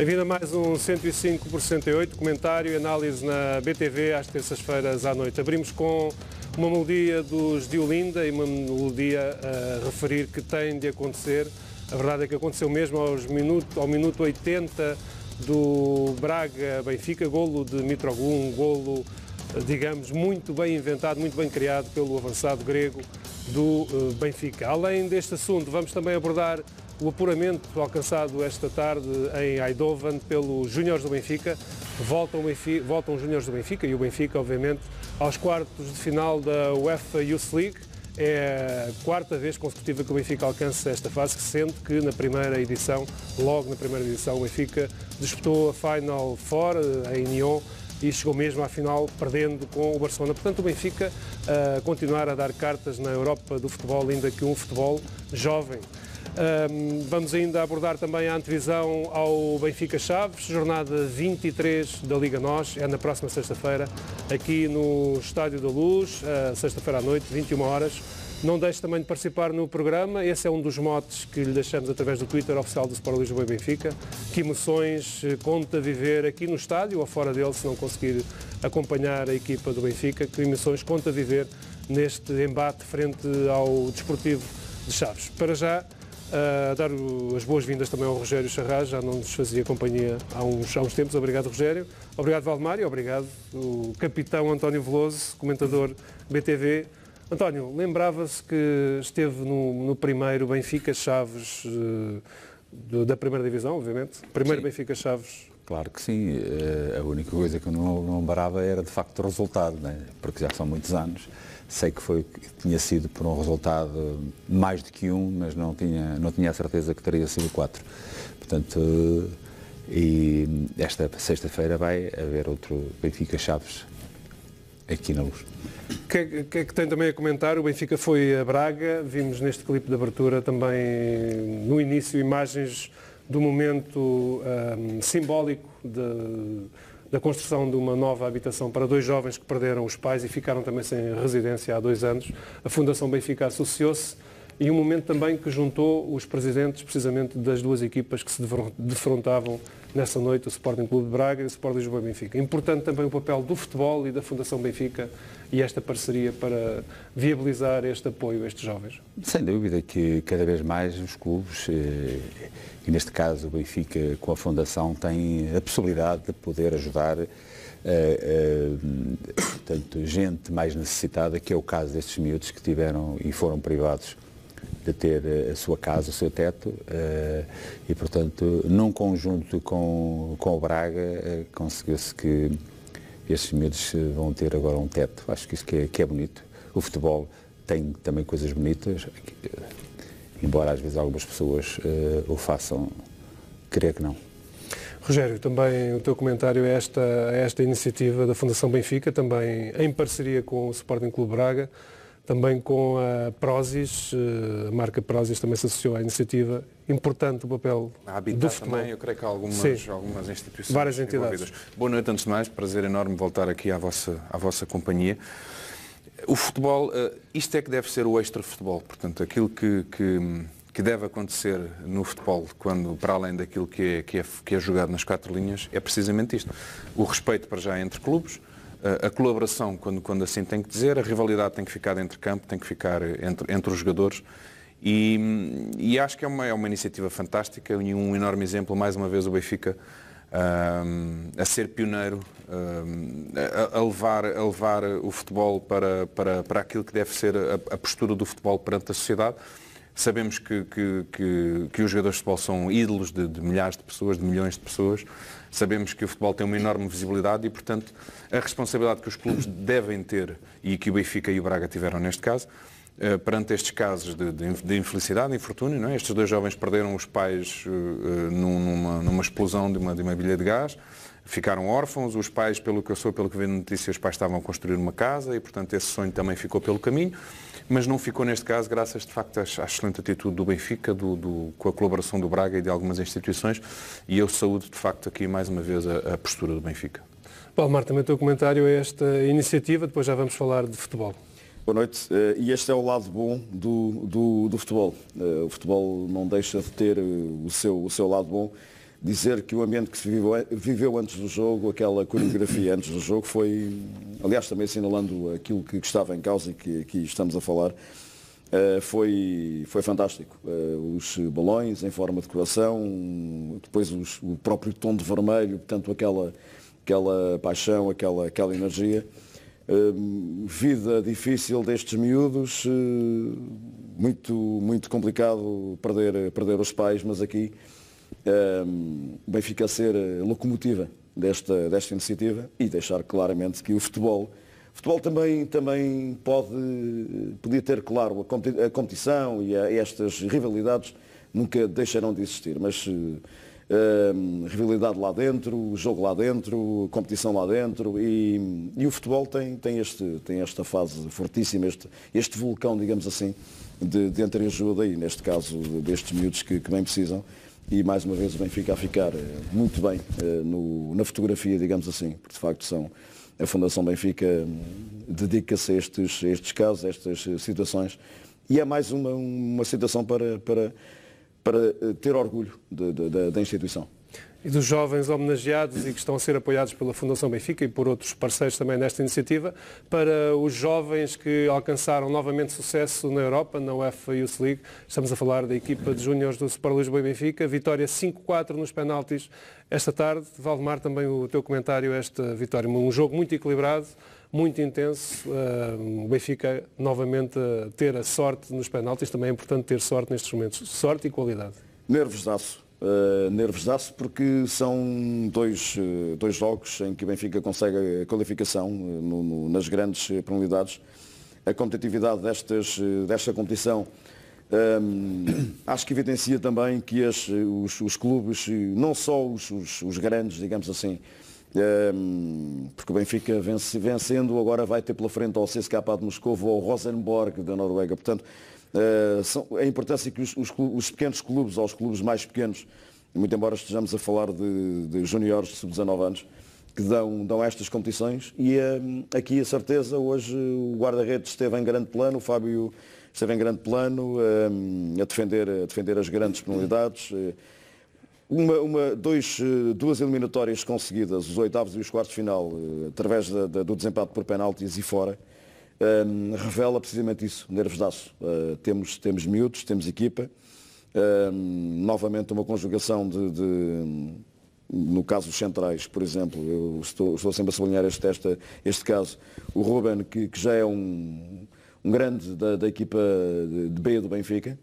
Bem-vindo a mais um 105 por 68, comentário e análise na BTV às terças-feiras à noite. Abrimos com uma melodia dos de Olinda e uma melodia a referir que tem de acontecer. A verdade é que aconteceu mesmo ao minuto 80 do Braga-Benfica, golo de Mitroglou, um golo, digamos, muito bem inventado, muito bem criado pelo avançado grego do Benfica. Além deste assunto, vamos também abordar o apuramento alcançado esta tarde em Eindhoven pelos Júniores do Benfica. Voltam os Júniores do Benfica e o Benfica, obviamente, aos quartos de final da UEFA Youth League. É a quarta vez consecutiva que o Benfica alcança esta fase, sendo que logo na primeira edição, o Benfica disputou a Final Four em Nyon e chegou mesmo à final perdendo com o Barcelona. Portanto, o Benfica a continuar a dar cartas na Europa do futebol, ainda que um futebol jovem. Vamos ainda abordar também a antevisão ao Benfica Chaves, jornada 23 da Liga NOS, é na próxima sexta-feira, aqui no Estádio da Luz, sexta-feira à noite, 21 horas. Não deixe também de participar no programa, esse é um dos motes que lhe deixamos através do Twitter oficial do Sport Lisboa e Benfica. Que emoções conta viver aqui no estádio ou fora dele, se não conseguir acompanhar a equipa do Benfica, que emoções conta viver neste embate frente ao Desportivo de Chaves. Para já, dar as boas-vindas também ao Rogério Charras, já não nos fazia companhia há uns tempos. Obrigado, Rogério. Obrigado, Valdemar, e obrigado o capitão António Veloso, comentador BTV. António, lembrava-se que esteve no primeiro Benfica Chaves da primeira divisão, obviamente. Primeiro Benfica Chaves. Claro que sim. A única coisa que eu não lembrava era de facto o resultado, né? Porque já são muitos anos. Sei que tinha sido por um resultado mais do que um, mas não tinha a certeza que teria sido 4. Portanto, e esta sexta-feira vai haver outro Benfica Chaves aqui na Luz. O que é que tem também a comentar? O Benfica foi a Braga, vimos neste clipe de abertura também no início imagens do momento simbólico da construção de uma nova habitação para dois jovens que perderam os pais e ficaram também sem residência há 2 anos. A Fundação Benfica associou-se e um momento também que juntou os presidentes precisamente das duas equipas que se defrontavam nessa noite, o Sporting Clube de Braga e o Sport Lisboa e Benfica. Importante também o papel do futebol e da Fundação Benfica e esta parceria para viabilizar este apoio a estes jovens. Sem dúvida que cada vez mais os clubes, e neste caso o Benfica com a Fundação, tem a possibilidade de poder ajudar portanto, gente mais necessitada, que é o caso destes miúdos que tiveram e foram privados de ter a sua casa, o seu teto, e portanto, num conjunto com o Braga, conseguiu-se que estes miúdos vão ter agora um teto. Acho que isso que é bonito. O futebol tem também coisas bonitas, embora às vezes algumas pessoas o façam querer que não. Rogério, também o teu comentário é esta iniciativa da Fundação Benfica, também em parceria com o Sporting Clube Braga, também com a Prozis, a marca Prozis também se associou à iniciativa. Importante o papel do futebol. Também, eu creio que há algumas instituições, várias entidades. Envolvidas. Boa noite, antes de mais, prazer enorme voltar aqui à vossa companhia. O futebol, isto é que deve ser o extra-futebol, portanto, aquilo que deve acontecer no futebol, quando, para além daquilo que é jogado nas 4 linhas, é precisamente isto. O respeito para já entre clubes, a colaboração quando assim tem que dizer, a rivalidade tem que ficar dentro de campo, tem que ficar entre os jogadores e acho que é uma iniciativa fantástica e um enorme exemplo, mais uma vez, o Benfica a ser pioneiro, a levar o futebol para aquilo que deve ser a postura do futebol perante a sociedade. Sabemos que os jogadores de futebol são ídolos de milhares de pessoas, de milhões de pessoas. Sabemos que o futebol tem uma enorme visibilidade e, portanto, a responsabilidade que os clubes devem ter, e que o Benfica e o Braga tiveram neste caso, perante estes casos de infelicidade, de infortúnio, não é? Estes 2 jovens perderam os pais numa explosão de uma bilha de gás, ficaram órfãos, os pais, pelo que vi na notícia, os pais estavam a construir uma casa e, portanto, esse sonho também ficou pelo caminho. Mas não ficou neste caso, graças de facto à excelente atitude do Benfica, com a colaboração do Braga e de algumas instituições, e eu saúdo de facto aqui mais uma vez a postura do Benfica. Valdemar, também o teu comentário a esta iniciativa, depois já vamos falar de futebol. Boa noite. E este é o lado bom do futebol. O futebol não deixa de ter o seu lado bom, dizer que o ambiente que se viveu antes do jogo, aquela coreografia antes do jogo, foi, aliás, também assinalando aquilo que estava em causa e que aqui estamos a falar, foi fantástico. Os balões em forma de coração, depois o próprio tom de vermelho, portanto aquela paixão, aquela energia. Vida difícil destes miúdos, muito complicado perder os pais, mas aqui o Benfica ser locomotiva desta iniciativa e deixar claramente que o futebol também podia ter, claro, a competição e estas rivalidades nunca deixarão de existir, mas rivalidade lá dentro, o jogo lá dentro, competição lá dentro e o futebol tem esta fase fortíssima, este vulcão, digamos assim, de entreajuda e neste caso destes miúdos que bem precisam. E mais uma vez o Benfica a ficar muito bem na fotografia, digamos assim, porque de facto a Fundação Benfica dedica-se a estes casos, a estas situações, e é mais uma situação para ter orgulho da instituição. E dos jovens homenageados e que estão a ser apoiados pela Fundação Benfica e por outros parceiros também nesta iniciativa, para os jovens que alcançaram novamente sucesso na Europa, na UEFA Youth League. Estamos a falar da equipa de júniores do Sport Lisboa e Benfica, vitória 5-4 nos penaltis esta tarde. Valdemar, também o teu comentário a esta vitória. Um jogo muito equilibrado, muito intenso. O Benfica novamente a ter a sorte nos penaltis, também é importante ter sorte nestes momentos. Sorte e qualidade. Nervosaço porque são dois jogos em que o Benfica consegue a qualificação nas grandes penalidades. A competitividade desta competição acho que evidencia também que os clubes, não só os grandes, digamos assim, porque o Benfica vencendo agora vai ter pela frente ao CSKA de Moscovo ou ao Rosenborg da Noruega. Portanto, a importância que os pequenos clubes, aos clubes mais pequenos, muito embora estejamos a falar de juniores de sub-19 anos, que dão estas competições, e aqui a certeza, hoje o guarda-redes esteve em grande plano, o Fábio esteve em grande plano, a defender as grandes penalidades. Duas eliminatórias conseguidas, os oitavos e os quartos de final, através do desempate por penaltis e fora, revela precisamente isso, nervosaço. Temos miúdos, temos equipa, novamente uma conjugação no caso dos centrais, por exemplo, eu estou sempre a sublinhar este caso, o Ruben, que já é um grande da equipa de B do Benfica,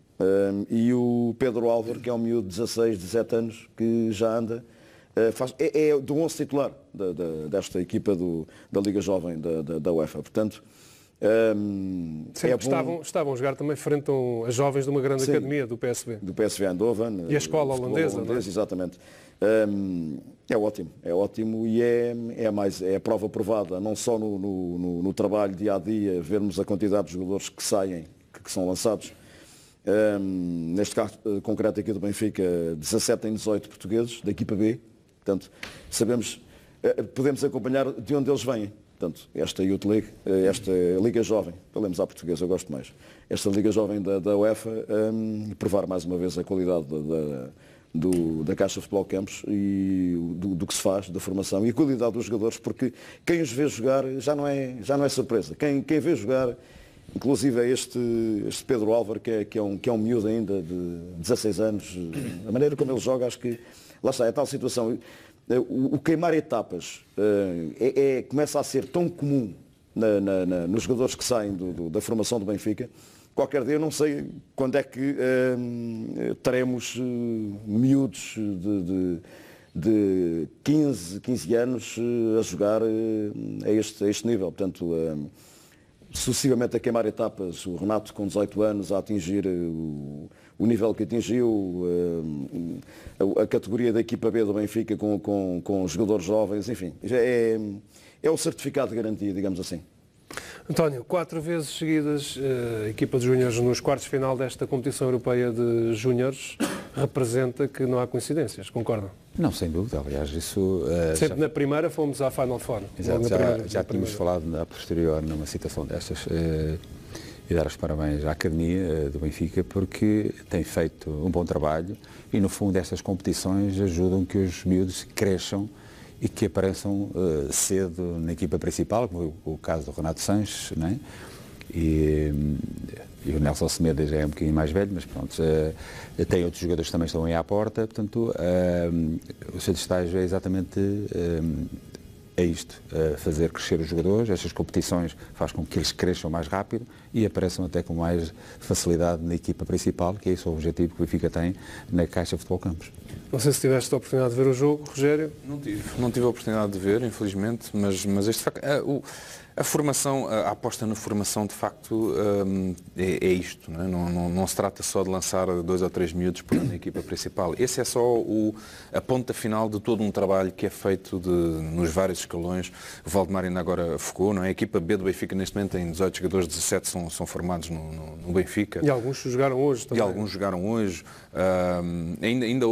e o Pedro Álvaro, que é um miúdo de 16, 17 anos, que já anda, é do 11 titular desta equipa da Liga Jovem da UEFA. Portanto, estavam a jogar também frente a jovens de uma grande academia do PSV. Do PSV Eindhoven. E a escola holandesa. Exatamente. É ótimo e é a prova provada, não só no trabalho dia a dia, vermos a quantidade de jogadores que saem, que são lançados. Neste caso concreto aqui do Benfica, 17 em 18 portugueses, da equipa B. Portanto, podemos acompanhar de onde eles vêm. Portanto, esta Youth League, esta Liga Jovem, falemos à portuguesa, eu gosto mais, esta Liga Jovem da UEFA, provar mais uma vez a qualidade da Caixa Futebol Campos e do que se faz, da formação e a qualidade dos jogadores, porque quem os vê jogar já não é surpresa. Quem vê jogar, inclusive é este Pedro Álvaro, que é um miúdo ainda de 16 anos, a maneira como ele joga, acho que, lá está, é tal situação. O queimar etapas começa a ser tão comum nos jogadores que saem da formação do Benfica. Qualquer dia, eu não sei quando é que teremos miúdos de 15 anos a jogar a este nível. Portanto, sucessivamente a queimar etapas, o Renato com 18 anos a atingir o nível que atingiu, a categoria da equipa B do Benfica com jogadores jovens, enfim, já é o certificado de garantia, digamos assim. António, 4 vezes seguidas a equipa de júniores nos quartos de final desta competição europeia de júniores representa que não há coincidências, concordam? Não, sem dúvida, aliás, isso... Sempre na primeira fomos à Final Four. Exato, já tínhamos falado a posterior numa situação destas. e dar os parabéns à Academia do Benfica, porque tem feito um bom trabalho e, no fundo, estas competições ajudam que os miúdos cresçam e que apareçam cedo na equipa principal, como o caso do Renato Sanches, não é? E o Nelson Semedo já é um bocadinho mais velho, mas pronto, tem outros jogadores que também estão aí à porta, portanto, o seu estágio é exatamente isto, fazer crescer os jogadores. Estas competições faz com que eles cresçam mais rápido e apareçam até com mais facilidade na equipa principal, que é esse o objetivo que o Benfica tem na Caixa Futebol Campos. Não sei se tiveste a oportunidade de ver o jogo, Rogério. Não tive a oportunidade de ver, infelizmente, mas este facto, a formação, a aposta na formação, de facto, é isto. Não é? Não se trata só de lançar 2 ou 3 miúdos por ano na equipa principal. Esse é só a ponta final de todo um trabalho que é feito nos vários escalões. O Valdemar ainda agora focou, não é? A equipa B do Benfica, neste momento, tem 18 jogadores, 17 são formados no Benfica. E alguns jogaram hoje também. Ainda,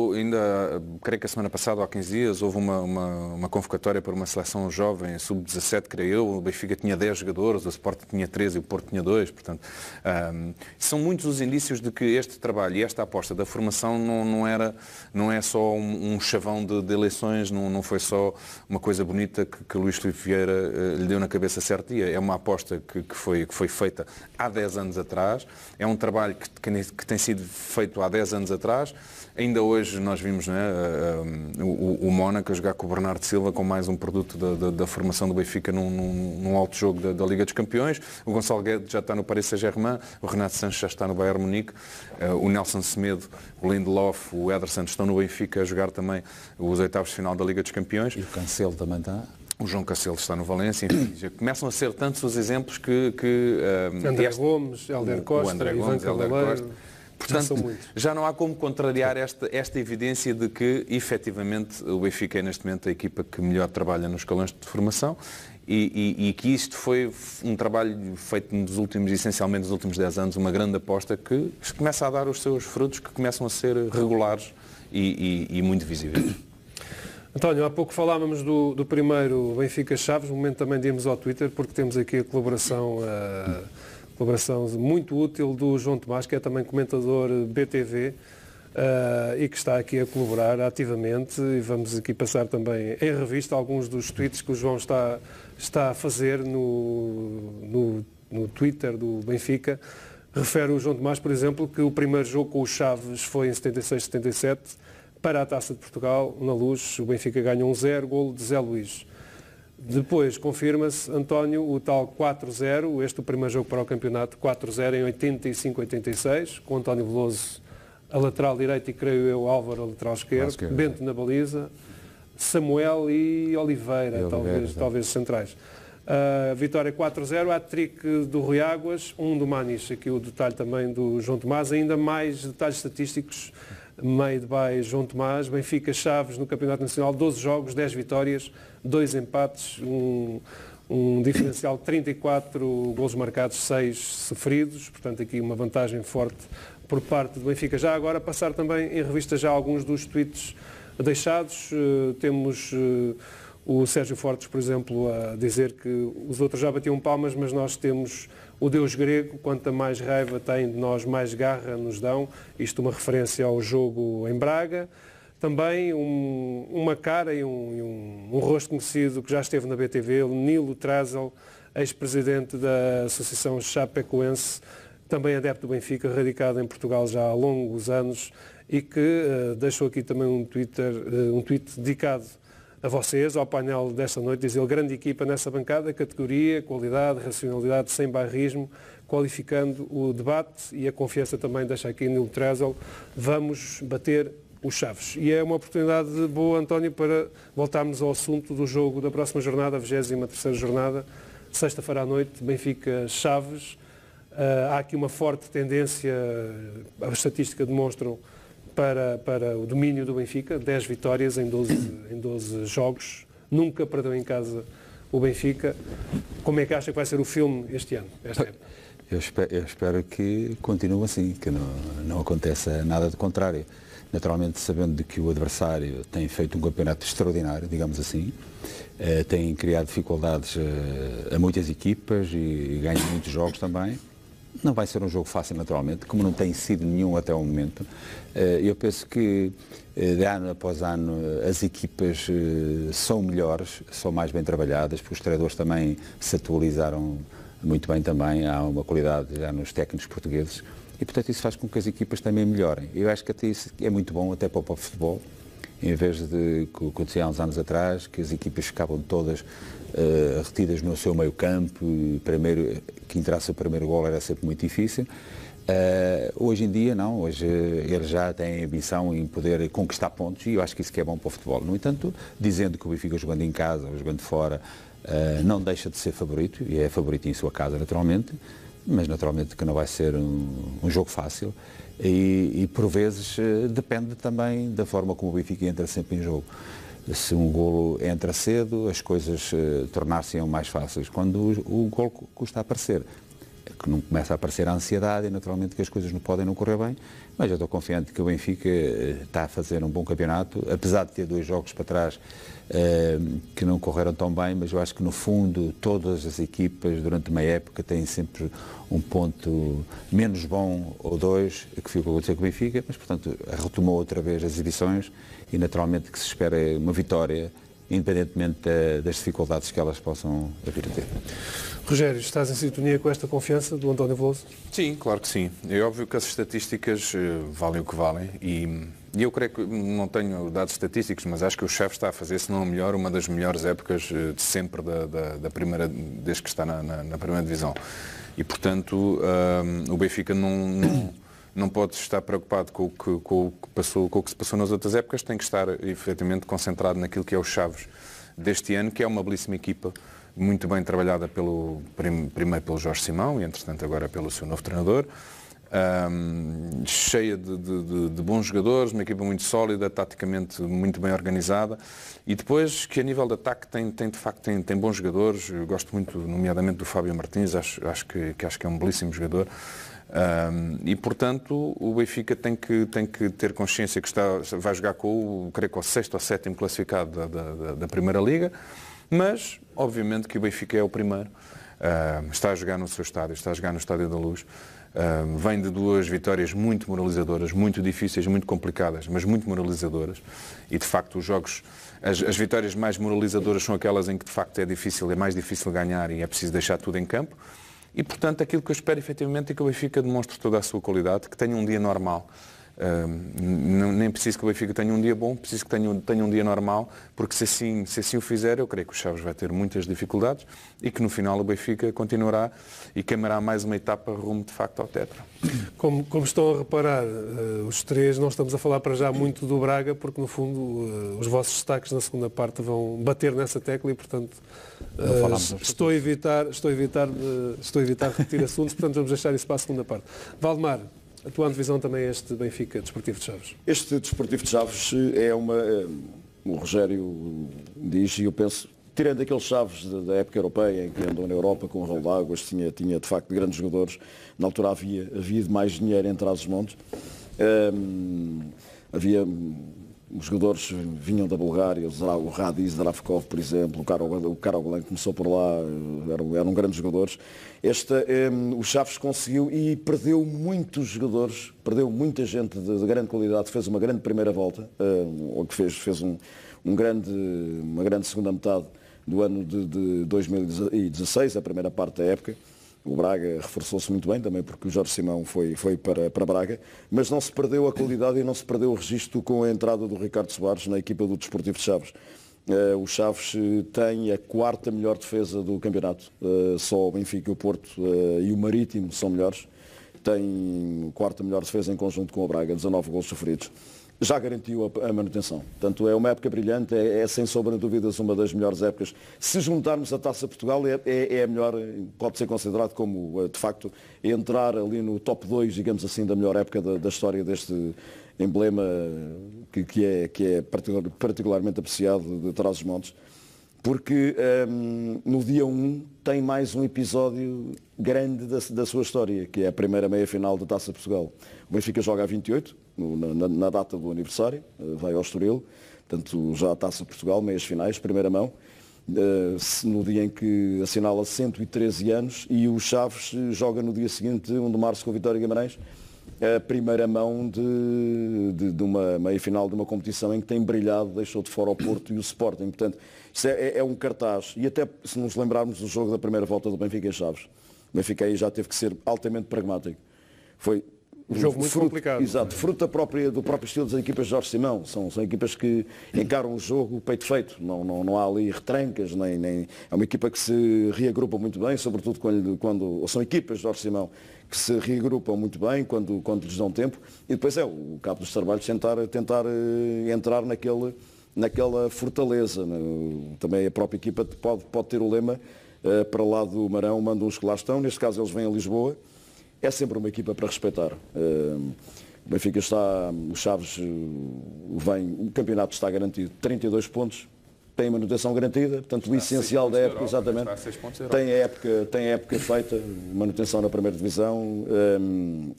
creio que a semana passada, ou há 15 dias, houve uma convocatória para uma seleção jovem, sub-17, creio eu. O Benfica tinha 10 jogadores, o Sporting tinha 13 e o Porto tinha 2. Portanto, são muitos os indícios de que este trabalho e esta aposta da formação não é só um chavão de eleições, não foi só uma coisa bonita que Luís Filipe Vieira lhe deu na cabeça certo dia. É uma aposta que foi feita há 10 anos atrás, é um trabalho que tem sido feito há 10 anos atrás. Ainda hoje nós vimos, não é, o Mónaco a jogar com o Bernardo Silva, com mais um produto da formação do Benfica num alto jogo da Liga dos Campeões. O Gonçalo Guedes já está no Paris Saint-Germain, o Renato Sanches já está no Bayern Munique, o Nelson Semedo, o Lindelof, o Ederson estão no Benfica a jogar também os oitavos de final da Liga dos Campeões. E o Cancelo também está. O João Cancelo está no Valência, enfim, já começam a ser tantos os exemplos que André Gomes, Helder Costa, Ivan Cavaleiro. Portanto, já não há como contrariar esta evidência de que, efetivamente, o Benfica é neste momento a equipa que melhor trabalha nos escalões de formação e que isto foi um trabalho feito essencialmente nos últimos 10 anos, uma grande aposta que começa a dar os seus frutos, que começam a ser regulares e muito visíveis. António, há pouco falávamos do primeiro Benfica Chaves, no momento também de irmos ao Twitter, porque temos aqui a colaboração muito útil do João Tomás, que é também comentador BTV e que está aqui a colaborar ativamente, e vamos aqui passar também em revista alguns dos tweets que o João está a fazer no Twitter do Benfica. Refere o João Tomás, por exemplo, que o primeiro jogo com o Chaves foi em 76-77, para a Taça de Portugal, na Luz, o Benfica ganha 1-0, golo de Zé Luís. Depois confirma-se, António, o tal 4-0, o primeiro jogo para o campeonato, 4-0 em 85-86, com António Veloso a lateral direito e, creio eu, Álvaro a lateral esquerdo, Bento na baliza, Samuel e Oliveira, talvez centrais. A vitória 4-0, hat-trick do Rui Águas, do Maniche, aqui o detalhe também do João Tomás, ainda mais detalhes estatísticos, made by João Tomás. Benfica Chaves no Campeonato Nacional, 12 jogos, 10 vitórias, 2 empates, um diferencial de 34 golos marcados, 6 sofridos, portanto aqui uma vantagem forte por parte do Benfica. Já agora passar também em revista já alguns dos tweets deixados. Temos o Sérgio Fortes, por exemplo, a dizer que os outros já batiam palmas, mas nós temos o Deus grego, quanta mais raiva tem de nós, mais garra nos dão. Isto uma referência ao jogo em Braga. Também uma cara e um rosto conhecido que já esteve na BTV, o Nilo Trazel, ex-presidente da Associação Chapecoense, também adepto do Benfica, radicado em Portugal já há longos anos e que deixou aqui também um tweet dedicado a vocês, ao painel desta noite, diz ele: grande equipa nessa bancada, categoria, qualidade, racionalidade, sem bairrismo, qualificando o debate e a confiança também deixa aqui Nilo Trazel, vamos bater os Chaves. E é uma oportunidade boa, António, para voltarmos ao assunto do jogo da próxima jornada, a 23ª jornada, sexta-feira à noite, Benfica Chaves. Há aqui uma forte tendência, a estatística demonstra, para o domínio do Benfica, 10 vitórias em 12 jogos, nunca perdeu em casa o Benfica. Como é que acha que vai ser o filme este ano? Eu espero que continue assim, que não aconteça nada de contrário. Naturalmente, sabendo de que o adversário tem feito um campeonato extraordinário, digamos assim, tem criado dificuldades a muitas equipas e ganha muitos jogos também. Não vai ser um jogo fácil, naturalmente, como não tem sido nenhum até o momento. Eu penso que, de ano após ano, as equipas são melhores, são mais bem trabalhadas, porque os treinadores também se atualizaram muito bem também. Há uma qualidade já nos técnicos portugueses. E, portanto, isso faz com que as equipas também melhorem. Eu acho que até isso é muito bom até para o futebol, em vez de, que acontecia há uns anos atrás, que as equipas ficavam todas retidas no seu meio campo, que entrasse o primeiro gol era sempre muito difícil. Hoje em dia não, hoje eles já têm a ambição em poder conquistar pontos e eu acho que isso que é bom para o futebol. No entanto, dizendo que o Benfica jogando em casa ou jogando fora não deixa de ser favorito, e é favorito em sua casa naturalmente, mas naturalmente que não vai ser um jogo fácil e por vezes depende também da forma como o Benfica entra sempre em jogo. Se um golo entra cedo, as coisas tornar-se mais fáceis. Quando o golo custa a aparecer, que não começa a aparecer a ansiedade e naturalmente que as coisas não podem não correr bem, mas eu estou confiante que o Benfica está a fazer um bom campeonato, apesar de ter 2 jogos para trás que não correram tão bem, mas eu acho que no fundo todas as equipas durante uma época têm sempre um ponto menos bom ou 2 que foi o que aconteceu com o Benfica, mas portanto retomou outra vez as exibições e naturalmente que se espera uma vitória independentemente das dificuldades que elas possam vir a ter. Rogério, estás em sintonia com esta confiança do António Veloso? Sim, claro que sim. É óbvio que as estatísticas valem o que valem e eu creio que não tenho dados estatísticos, mas acho que o Chaves está a fazer, se não a melhor, uma das melhores épocas de sempre da primeira, desde que está na primeira divisão. E portanto o Benfica não pode estar preocupado com o que se passou nas outras épocas, tem que estar efetivamente concentrado naquilo que é o Chaves deste ano, que é uma belíssima equipa, muito bem trabalhada primeiro pelo Jorge Simão e entretanto agora pelo seu novo treinador, cheia de bons jogadores, uma equipa muito sólida, taticamente muito bem organizada e depois que a nível de ataque tem bons jogadores. Eu gosto muito nomeadamente do Fábio Martins, acho que é um belíssimo jogador. E portanto o Benfica tem que ter consciência que vai jogar com creio que o 6º ou 7º classificado da Primeira Liga, mas obviamente que o Benfica é o primeiro, está a jogar no seu estádio, está a jogar no Estádio da Luz, vem de 2 vitórias muito moralizadoras, muito difíceis, muito complicadas, mas muito moralizadoras e de facto os jogos, as vitórias mais moralizadoras são aquelas em que de facto é mais difícil ganhar e é preciso deixar tudo em campo. E, portanto, aquilo que eu espero efetivamente é que o Benfica demonstre toda a sua qualidade, que tenha um dia normal. Nem preciso que o Benfica tenha um dia bom, preciso que tenha um dia normal, porque se assim o fizer, eu creio que o Chaves vai ter muitas dificuldades e que no final o Benfica continuará e queimará mais uma etapa rumo de facto ao tetra. Como estão a reparar, os 3 não estamos a falar para já muito do Braga, porque no fundo os vossos destaques na segunda parte vão bater nessa tecla e portanto estou a evitar repetir assuntos, portanto vamos deixar isso para a segunda parte. Valdemar, a tua antevisão também é este Benfica Desportivo de Chaves? Este Desportivo de Chaves é o Rogério diz, e eu penso, tirando aqueles Chaves da época europeia, em que andou na Europa com o Raul de Águas, tinha de facto grandes jogadores, na altura havia de mais dinheiro em Trás-os-Montes, havia os jogadores vinham da Bulgária, o Radiz Dravkov, por exemplo, o Karogolan começou por lá, eram grandes jogadores. O Chaves conseguiu e perdeu muitos jogadores, perdeu muita gente de grande qualidade, fez uma grande primeira volta, fez uma grande segunda metade do ano de 2016, a primeira parte da época. O Braga reforçou-se muito bem também porque o Jorge Simão foi para Braga, mas não se perdeu a qualidade e não se perdeu o registro com a entrada do Ricardo Soares na equipa do Desportivo de Chaves. O Chaves tem a 4ª melhor defesa do campeonato, só o Benfica, o Porto e o Marítimo são melhores. Tem a 4ª melhor defesa em conjunto com o Braga, 19 golos sofridos. Já garantiu a manutenção. Portanto, é uma época brilhante, é sem sombra de dúvidas uma das melhores épocas. Se juntarmos a Taça Portugal, é a melhor, pode ser considerado como, de facto, entrar ali no top 2, digamos assim, da melhor época da história deste emblema que é particularmente apreciado de Trás-os-Montes. Porque no dia 1 tem mais um episódio grande da sua história, que é a primeira meia-final da Taça Portugal. O Benfica joga a 28, na data do aniversário, vai ao Estoril, portanto já a Taça Portugal, meias finais, primeira mão, no dia em que assinala 113 anos, e o Chaves joga no dia seguinte, 1 de março, com o Vitória de Guimarães, a primeira mão de uma meia-final de uma competição em que tem brilhado, deixou de fora o Porto e o Sporting. Portanto, isso é um cartaz. E até se nos lembrarmos do jogo da primeira volta do Benfica e Chaves, o Benfica aí já teve que ser altamente pragmático. Foi um jogo muito complicado. Exato, fruto do próprio estilo das equipas de Jorge Simão. São equipas que encaram o jogo peito feito. Não há ali retrancas, nem... É uma equipa que se reagrupa muito bem, sobretudo quando são equipas de Jorge Simão que se reagrupam muito bem quando lhes dão tempo. E depois é o cabo dos trabalhos tentar entrar naquela fortaleza. Também a própria equipa pode ter o lema para lá do Marão, mandam os que lá estão. Neste caso eles vêm a Lisboa. É sempre uma equipa para respeitar. O Benfica está, o Chaves vem, o campeonato está garantido, 32 pontos, tem manutenção garantida, portanto o essencial da época, exatamente, tem a época feita, manutenção na primeira divisão.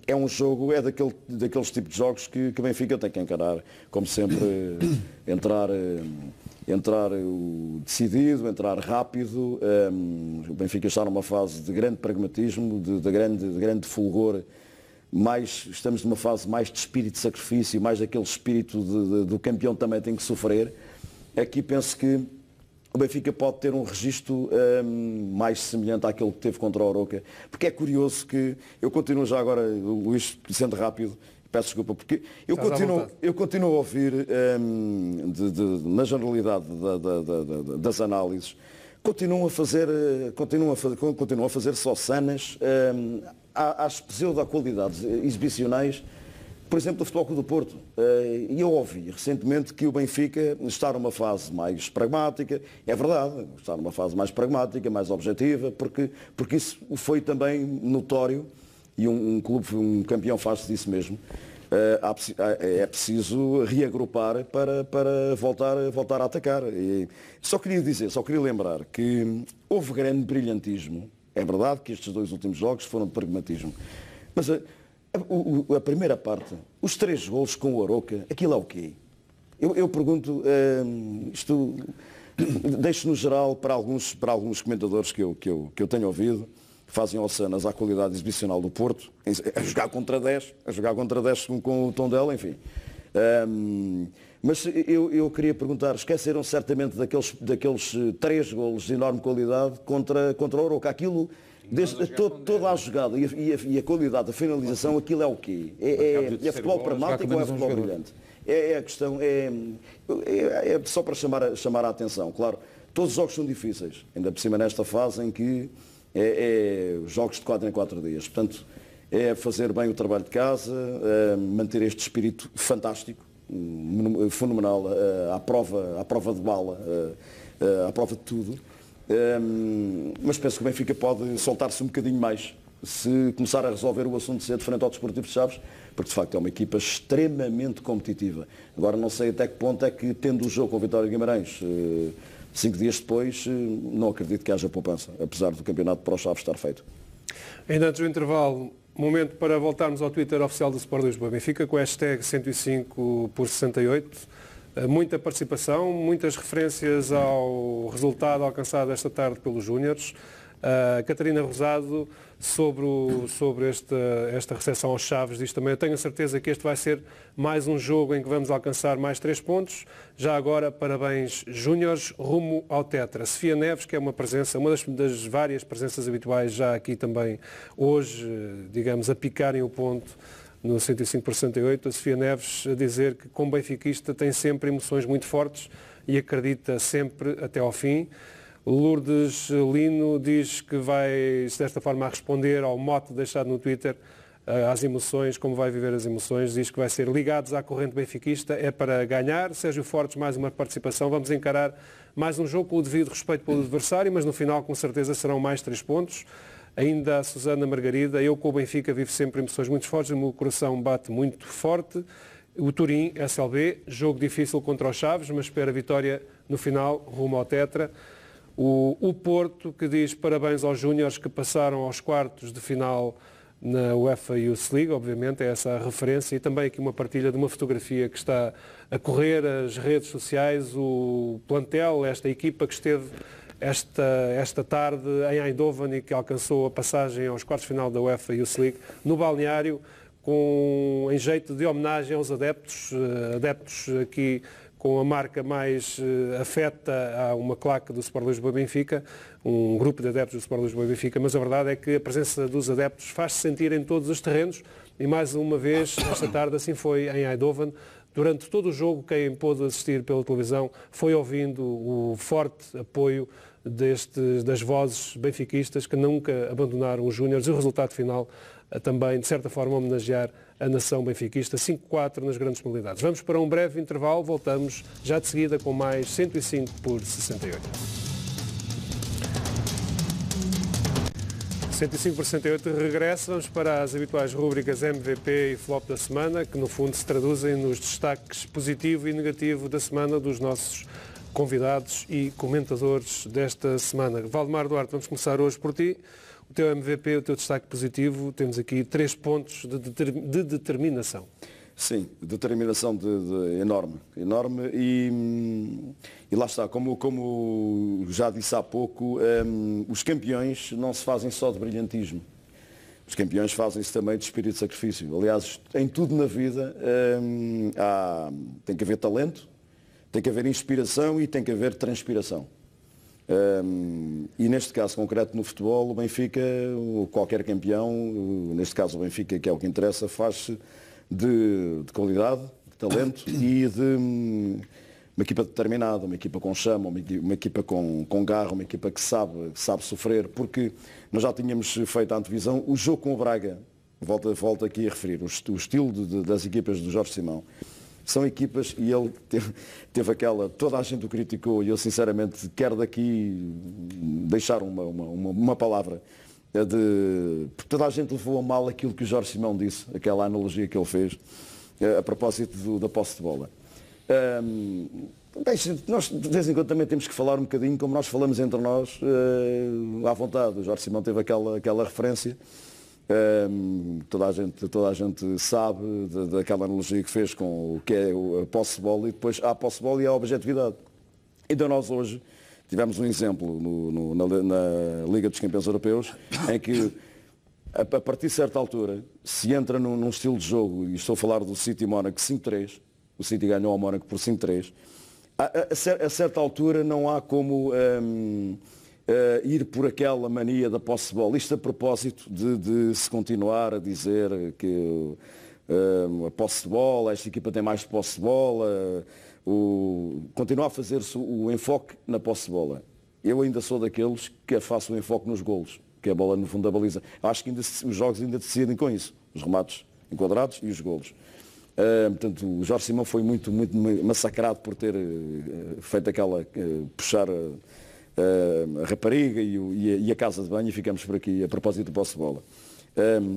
É um jogo, é daqueles tipos de jogos que o Benfica tem que encarar, como sempre, entrar decidido, entrar rápido. O Benfica está numa fase de grande pragmatismo, de grande fulgor. Estamos numa fase mais de espírito de sacrifício, mais daquele espírito do campeão também tem que sofrer. Aqui penso que o Benfica pode ter um registro mais semelhante àquele que teve contra o Arouca, porque é curioso que eu continuo já agora, Luís, sendo rápido, peço desculpa, porque eu continuo a ouvir, na generalidade das análises, continuam a fazer só sanas às pseudo-qualidades exibicionais, por exemplo, do Futebol Clube do Porto. E eu ouvi recentemente que o Benfica está numa fase mais pragmática. É verdade, está numa fase mais pragmática, mais objetiva, porque isso foi também notório. E um campeão faz disso mesmo. É preciso reagrupar para voltar a atacar. E só queria lembrar que houve grande brilhantismo. É verdade que estes 2 últimos jogos foram de pragmatismo. Mas a primeira parte, os 3 golos com o Arouca, aquilo é o quê? Eu pergunto, isto deixo no geral para alguns comentadores que eu tenho ouvido, fazem ossanas à qualidade exibicional do Porto, a jogar contra 10 com o Tondela, enfim. Mas eu queria perguntar, esqueceram certamente daqueles 3 golos de enorme qualidade contra o Arouca. Aquilo, toda a jogada e a qualidade da finalização, aquilo é o quê? É futebol pragmático ou é futebol brilhante? A questão é só para chamar a atenção. Claro, todos os jogos são difíceis, ainda por cima nesta fase em que jogos de 4 em 4 dias. Portanto, é fazer bem o trabalho de casa, manter este espírito fantástico, fenomenal, à prova de bala, à prova de tudo. Mas penso que o Benfica pode soltar-se um bocadinho mais se começar a resolver o assunto cedo frente ao Desportivo de Chaves, porque de facto é uma equipa extremamente competitiva. Agora não sei até que ponto é que, tendo o jogo com o Vitória de Guimarães 5 dias depois, não acredito que haja poupança, apesar do campeonato para o Chaves estar feito. Ainda antes do intervalo, momento para voltarmos ao Twitter oficial do Sport Lisboa Benfica, com a hashtag 105/68. Muita participação, muitas referências ao resultado alcançado esta tarde pelos Júniores. Catarina Rosado, sobre esta recepção aos Chaves, diz também: eu tenho a certeza que este vai ser mais um jogo em que vamos alcançar mais 3 pontos. Já agora, parabéns Júniores, rumo ao Tetra. Sofia Neves, que é uma das várias presenças habituais já aqui também hoje, digamos, a picarem o ponto no 105/68. A Sofia Neves a dizer que, como benfiquista, tem sempre emoções muito fortes e acredita sempre até ao fim. Lourdes Lino diz que vai, desta forma, a responder ao mote deixado no Twitter, às emoções, como vai viver as emoções. Diz que vai ser ligados à corrente benfiquista, é para ganhar. Sérgio Fortes, mais uma participação. Vamos encarar mais um jogo com o devido respeito pelo adversário, mas no final, com certeza, serão mais 3 pontos. Ainda a Susana Margarida: eu com o Benfica vivo sempre emoções muito fortes, o meu coração bate muito forte. O Turim, SLB, jogo difícil contra os Chaves, mas espera a vitória no final, rumo ao Tetra. O Porto, que diz parabéns aos Júniores que passaram aos quartos de final na UEFA Youth League, obviamente, é essa a referência, e também aqui uma partilha de uma fotografia que está a correr as redes sociais, o plantel, esta equipa que esteve esta tarde em Eindhoven e que alcançou a passagem aos quartos de final da UEFA Youth League, no balneário, em jeito de homenagem aos adeptos aqui com a marca mais afeta a uma claque do Sport Lisboa Benfica, um grupo de adeptos do Sport Lisboa Benfica, mas a verdade é que a presença dos adeptos faz-se sentir em todos os terrenos e mais uma vez, esta tarde, assim foi em Eindhoven. Durante todo o jogo, quem pôde assistir pela televisão foi ouvindo o forte apoio das vozes benfiquistas que nunca abandonaram os júniores e o resultado final também, de certa forma, homenagear a nação benfiquista, 5-4 nas grandes modalidades. Vamos para um breve intervalo, voltamos já de seguida com mais 105 por 68. 105 por 68 regressa, vamos para as habituais rúbricas MVP e Flop da semana, que no fundo se traduzem nos destaques positivo e negativo da semana dos nossos convidados e comentadores desta semana. Valdemar Duarte, vamos começar hoje por ti. O teu MVP, o teu destaque positivo, temos aqui 3 pontos de determinação. Sim, determinação enorme e lá está, como já disse há pouco, os campeões não se fazem só de brilhantismo, os campeões fazem-se também de espírito de sacrifício. Aliás, em tudo na vida tem que haver talento, tem que haver inspiração e tem que haver transpiração. E neste caso concreto no futebol, o Benfica, qualquer campeão, neste caso o Benfica, que é o que interessa, faz-se de qualidade, de talento e de uma equipa determinada, uma equipa com chama, uma equipa com garra, uma equipa que sabe sofrer, porque nós já tínhamos feito a antevisão, o jogo com o Braga, volto aqui a referir, o estilo das equipas do Jorge Simão, são equipas, e ele teve aquela, toda a gente o criticou, e eu sinceramente quero daqui deixar uma palavra, porque toda a gente levou a mal aquilo que o Jorge Simão disse, aquela analogia que ele fez, a propósito da posse de bola. Nós de vez em quando também temos que falar um bocadinho como nós falamos entre nós, à vontade. O Jorge Simão teve aquela referência. Toda a gente sabe daquela analogia que fez com o que é a posse de bola, e depois há a posse de bola e há a objetividade. Então nós hoje tivemos um exemplo na Liga dos Campeões Europeus, em que a partir de certa altura se entra num estilo de jogo, e estou a falar do City Mónaco 5-3, o City ganhou ao Mónaco por 5-3, a certa altura não há como ir por aquela mania da posse de bola. Isto a propósito de se continuar a dizer que a posse de bola, esta equipa tem mais posse de bola, continuar a fazer-se o enfoque na posse de bola. Eu ainda sou daqueles que faço o enfoque nos golos, que é a bola no fundo da baliza. Acho que os jogos ainda decidem com isso, os remates enquadrados e os golos. Portanto, o Jorge Simão foi muito massacrado por ter feito aquela, puxar a rapariga e a casa de banho, e ficamos por aqui a propósito do posse de bola.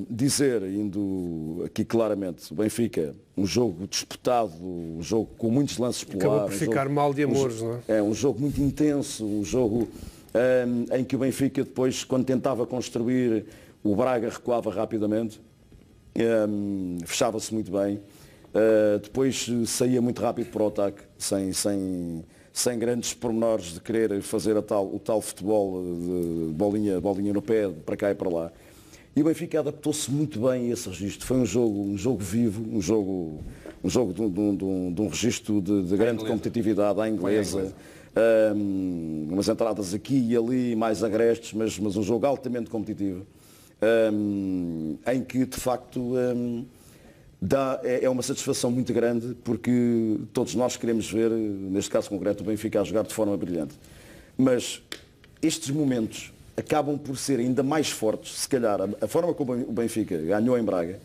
Dizer, indo aqui claramente, o Benfica, um jogo disputado, um jogo com muitos lances polares. Acabou por ficar mal de amores, não é? É um jogo muito intenso, um jogo em que o Benfica depois, quando tentava construir, o Braga recuava rapidamente, fechava-se muito bem, depois saía muito rápido para o ataque, sem grandes pormenores de querer fazer o tal futebol de bolinha no pé, para cá e para lá. E o Benfica adaptou-se muito bem a esse registro. Foi um jogo vivo, um jogo de um registro de grande competitividade à inglesa. Umas entradas aqui e ali mais agrestes, mas um jogo altamente competitivo, em que de facto é uma satisfação muito grande, porque todos nós queremos ver, neste caso concreto, o Benfica a jogar de forma brilhante. Mas estes momentos acabam por ser ainda mais fortes, se calhar, a forma como o Benfica ganhou em Braga,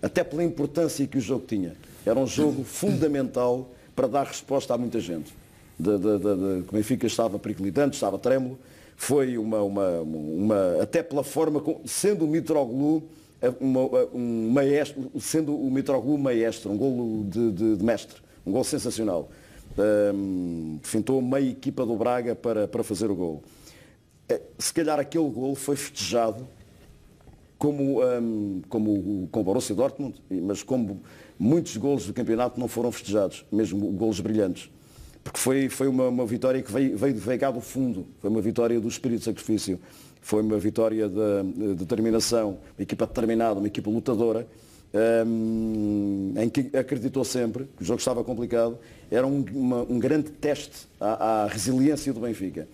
até pela importância que o jogo tinha. Era um jogo fundamental para dar resposta a muita gente. Que o Benfica estava periclitante, estava trêmulo. Foi até pela forma, sendo o Mitroglou um maestro, um golo de mestre, um golo sensacional. Fintou meia equipa do Braga para fazer o golo. Se calhar aquele golo foi festejado como com o Borussia Dortmund, mas como muitos golos do campeonato não foram festejados, mesmo golos brilhantes. Porque foi uma vitória que veio cá do fundo, foi uma vitória do espírito de sacrifício, foi uma vitória de determinação, uma equipa determinada, uma equipa lutadora, em que acreditou sempre que o jogo estava complicado, era um grande teste à resiliência do Benfica.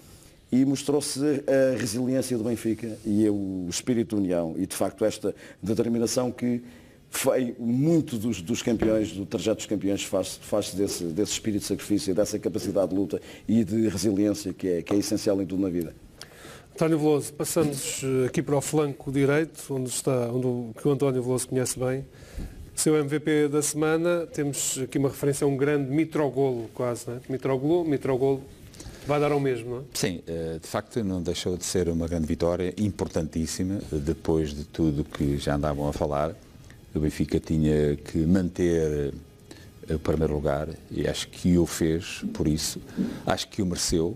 E mostrou-se a resiliência do Benfica e o espírito de união e, de facto, esta determinação que foi muito dos campeões, do trajeto dos campeões, faz-se desse espírito de sacrifício, dessa capacidade de luta e de resiliência que é essencial em tudo na vida. António Veloso, passamos aqui para o flanco direito, que o António Veloso conhece bem. Seu MVP da semana, temos aqui uma referência a um grande Mitroglou, quase, não é? Mitroglou. Vai dar ao mesmo, não é? Sim, de facto não deixou de ser uma grande vitória, importantíssima, depois de tudo que já andavam a falar. O Benfica tinha que manter o primeiro lugar e acho que o fez, por isso. Acho que o mereceu.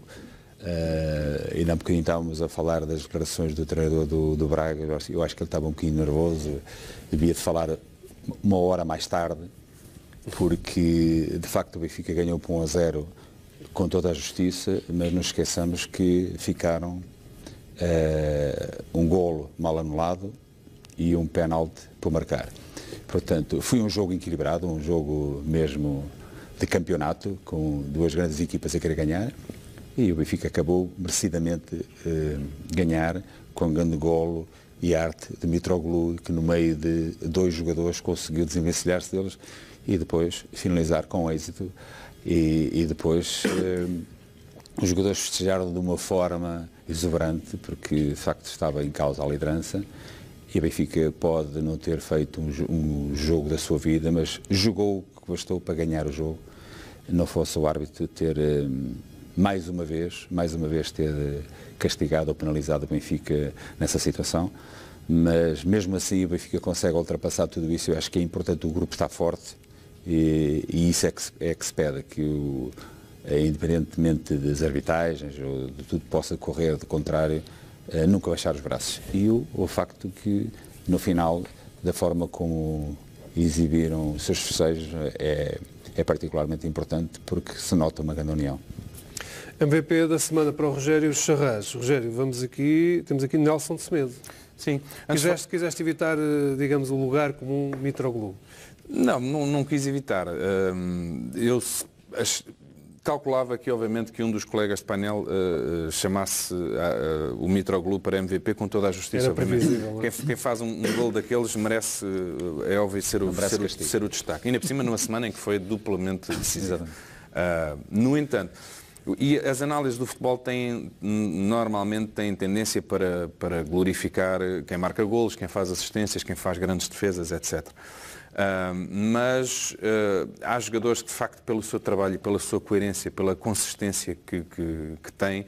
Ainda há um bocadinho estávamos a falar das declarações do treinador do Braga. Eu acho que ele estava um bocadinho nervoso, devia de falar uma hora mais tarde, porque de facto o Benfica ganhou por 1-0 com toda a justiça, mas não esqueçamos que ficaram um golo mal anulado e um penalti por marcar. Portanto, foi um jogo equilibrado, um jogo mesmo de campeonato, com duas grandes equipas a querer ganhar, e o Benfica acabou merecidamente ganhar com um grande golo e arte de Mitroglou, que no meio de dois jogadores conseguiu desenvencilhar-se deles e depois finalizar com êxito. E depois os jogadores festejaram de uma forma exuberante, porque de facto estava em causa a liderança, e a Benfica pode não ter feito um jogo da sua vida, mas jogou o que bastou para ganhar o jogo. Não fosse o árbitro ter mais uma vez ter castigado ou penalizado o Benfica nessa situação, mas mesmo assim o Benfica consegue ultrapassar tudo isso. Eu acho que é importante, o grupo está forte. E isso é que se pede, que independentemente das arbitragens ou de tudo que possa correr de contrário, nunca baixar os braços. E o facto que no final, da forma como exibiram os seus festejos, é particularmente importante, porque se nota uma grande união. MVP da semana para o Rogério Charras. Rogério, temos aqui Nelson Semedo. Sim. Quiseste evitar, digamos, o lugar comum Mitroglou. Não quis evitar. Eu calculava que, obviamente, que um dos colegas de painel chamasse o Mitroglou para MVP com toda a justiça. Era previsível. Quem faz um gol daqueles merece, é óbvio, ser o destaque. Ainda por cima, numa semana em que foi duplamente decisiva. No entanto, e as análises do futebol normalmente têm tendência para glorificar quem marca golos, quem faz assistências, quem faz grandes defesas, etc. Mas há jogadores que, de facto, pelo seu trabalho e pela sua coerência, pela consistência que têm,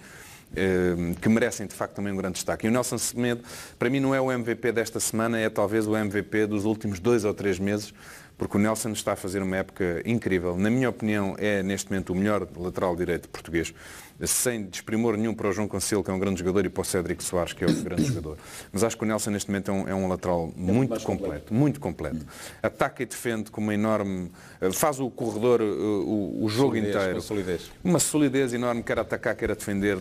que merecem, de facto, também um grande destaque. E o Nelson Semedo, para mim, não é o MVP desta semana, é talvez o MVP dos últimos 2 ou 3 meses, porque o Nelson está a fazer uma época incrível. Na minha opinião, é neste momento o melhor lateral direito português, sem desprimor nenhum para o João Cancelo, que é um grande jogador, e para o Cédric Soares, que é outro grande jogador. Mas acho que o Nelson neste momento é um lateral muito completo. Ataca e defende com uma enorme... Faz o corredor, o jogo inteiro. Uma solidez enorme, quer atacar, quer defender.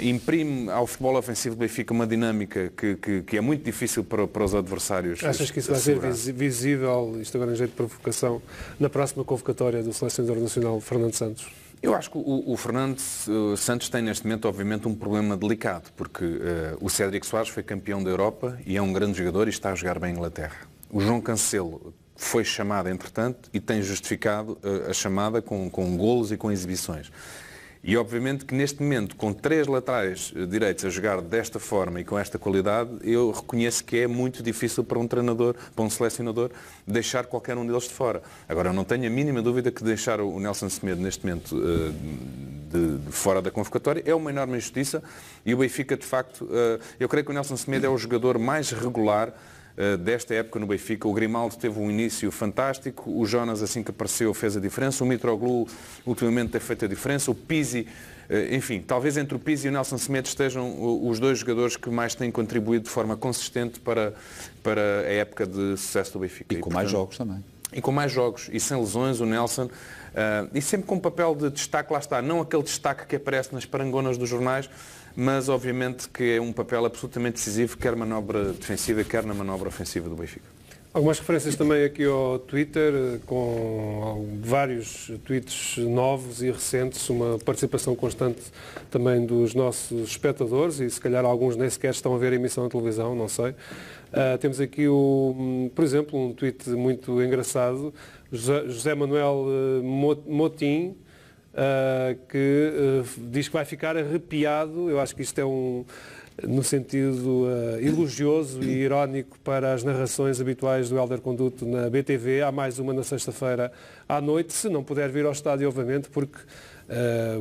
Imprime ao futebol ofensivo do Benfica uma dinâmica que é muito difícil para os adversários. Achas que isso vai ser visível, isto agora em jeito de provocação, na próxima convocatória do Selecionador Nacional, Fernando Santos? Eu acho que o Fernando Santos tem neste momento, obviamente, um problema delicado, porque o Cédric Soares foi campeão da Europa e é um grande jogador e está a jogar bem em Inglaterra. O João Cancelo foi chamado, entretanto, e tem justificado a chamada com golos e com exibições. E obviamente que neste momento, com 3 laterais direitos a jogar desta forma e com esta qualidade, eu reconheço que é muito difícil para um treinador, para um selecionador, deixar qualquer um deles de fora. Agora, eu não tenho a mínima dúvida que deixar o Nelson Semedo neste momento de fora da convocatória é uma enorme injustiça, e o Benfica, de facto, eu creio que o Nelson Semedo é o jogador mais regular desta época no Benfica. O Grimaldo teve um início fantástico, o Jonas, assim que apareceu, fez a diferença, o Mitroglou ultimamente tem feito a diferença, o Pizzi, enfim, talvez entre o Pizzi e o Nelson Semedo estejam os dois jogadores que mais têm contribuído de forma consistente para a época de sucesso do Benfica. E com mais jogos também. E com mais jogos, e sem lesões, o Nelson, e sempre com um papel de destaque, lá está, não aquele destaque que aparece nas parangonas dos jornais, mas obviamente que é um papel absolutamente decisivo, quer manobra defensiva, quer na manobra ofensiva do Benfica. Algumas referências também aqui ao Twitter, com vários tweets novos e recentes, uma participação constante também dos nossos espectadores, e se calhar alguns nem sequer estão a ver a emissão na televisão, não sei. Temos aqui, por exemplo, um tweet muito engraçado, José Manuel Motim, que diz que vai ficar arrepiado. Eu acho que isto é no sentido elogioso e irónico para as narrações habituais do Hélder Conduto na BTV. Há mais uma na sexta-feira à noite, se não puder vir ao estádio, obviamente, porque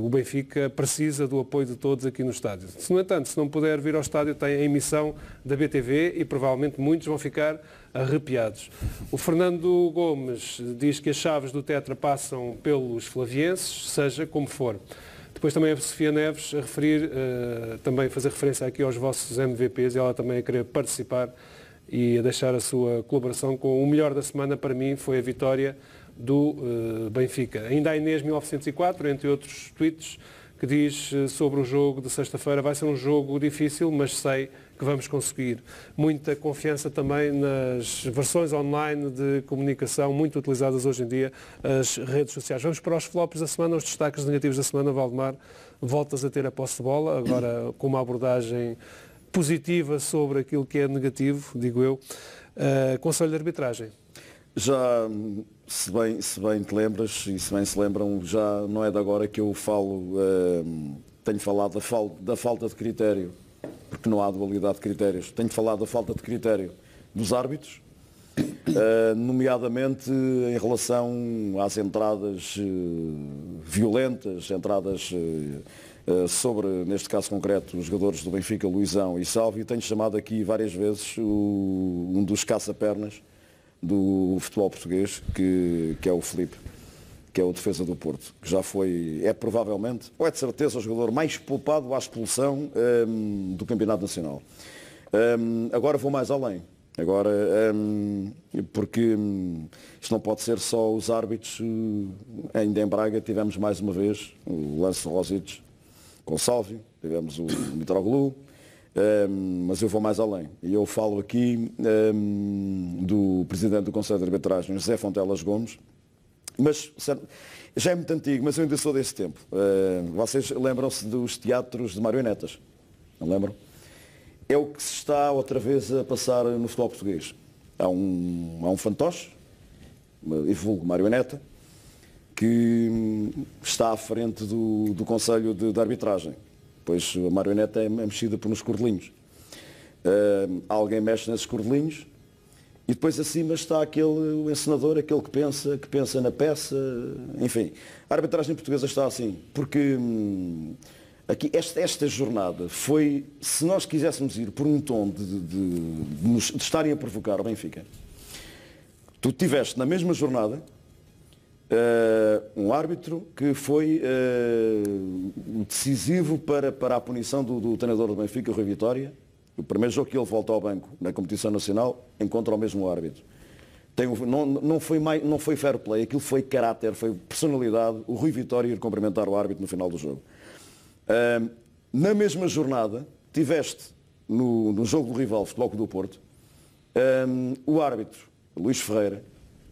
o Benfica precisa do apoio de todos aqui no estádio. No entanto, se não puder vir ao estádio, tem a emissão da BTV e provavelmente muitos vão ficar arrepiados. O Fernando Gomes diz que as chaves do Tetra passam pelos flavienses, seja como for. Depois também a Sofia Neves a referir, também fazer referência aqui aos vossos MVPs, e ela também a querer participar e a deixar a sua colaboração com o melhor da semana. Para mim foi a vitória do Benfica. Ainda a Inês 1904, entre outros tweets, que diz sobre o jogo de sexta-feira: vai ser um jogo difícil, mas sei que vamos conseguir. Muita confiança também nas versões online de comunicação, muito utilizadas hoje em dia, as redes sociais. Vamos para os flops da semana, os destaques negativos da semana. Valdemar, voltas a ter a posse de bola, agora com uma abordagem positiva sobre aquilo que é negativo, digo eu. Conselho de arbitragem. Já, se bem te lembras, e se bem se lembram, já não é de agora que eu falo, tenho falado da falta de critério, porque não há dualidade de critérios. Tenho falado da falta de critério dos árbitros, nomeadamente em relação às entradas violentas, entradas sobre, neste caso concreto, os jogadores do Benfica, Luizão e Salvio. Tenho chamado aqui várias vezes um dos caça-pernas do futebol português, que é o Filipe, que é o defesa do Porto, que já é provavelmente, ou é de certeza, o jogador mais poupado à expulsão do Campeonato Nacional. Agora vou mais além. Agora, porque isto não pode ser só os árbitros. Ainda em Braga tivemos mais uma vez o lance de Rosic com o Salvio, tivemos o Mitroglou, mas eu vou mais além. E eu falo aqui do Presidente do Conselho de Arbitragem, José Fontelas Gomes, mas já é muito antigo, mas eu ainda sou desse tempo. Vocês lembram-se dos teatros de marionetas? Não lembram? É o que se está outra vez a passar no futebol português. Há um fantoche, vulgo marioneta, que está à frente do Conselho de Arbitragem. Pois a marioneta é mexida por uns cordelinhos. Alguém mexe nesses cordelinhos e depois acima está o encenador, aquele que pensa na peça, enfim. A arbitragem portuguesa está assim, porque aqui esta jornada foi, se nós quiséssemos ir por um tom de estarem a provocar o Benfica, tu tiveste na mesma jornada um árbitro que foi decisivo para a punição do treinador do Benfica, Rui Vitória. O primeiro jogo que ele volta ao banco na competição nacional encontra o mesmo árbitro. Não foi fair play, aquilo foi caráter, foi personalidade. O Rui Vitória ir cumprimentar o árbitro no final do jogo. Na mesma jornada, tiveste no jogo do rival, Futebol Clube do Porto, o árbitro, Luís Ferreira,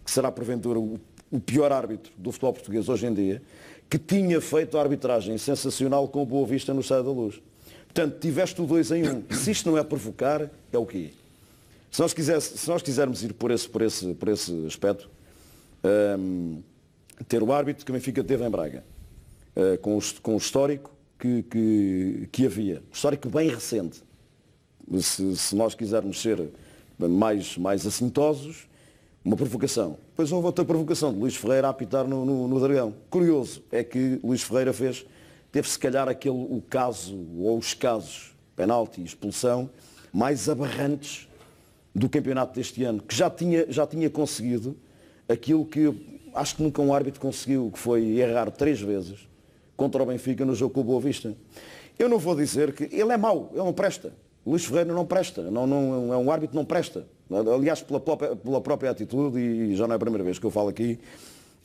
que será porventura o pior árbitro do futebol português hoje em dia, que tinha feito a arbitragem sensacional com o Boa Vista no Estádio da Luz. Portanto, tiveste o 2-1. Se isto não é provocar, é o quê? Se nós quisermos ir por esse aspecto, ter o árbitro que o Benfica teve em Braga, com o histórico que havia, histórico bem recente, se nós quisermos ser mais assintosos, uma provocação. Depois houve outra provocação de Luís Ferreira a apitar no Dragão. Curioso é que Luís Ferreira teve se calhar o caso, ou os casos, penalti e expulsão, mais aberrantes do campeonato deste ano, que já tinha conseguido aquilo que acho que nunca um árbitro conseguiu, que foi errar 3 vezes contra o Benfica no jogo com o Boa Vista. Eu não vou dizer que ele é mau, ele não presta. Luís Ferreira não presta, não é um árbitro que não presta. Aliás, pela própria atitude, e já não é a primeira vez que eu falo aqui,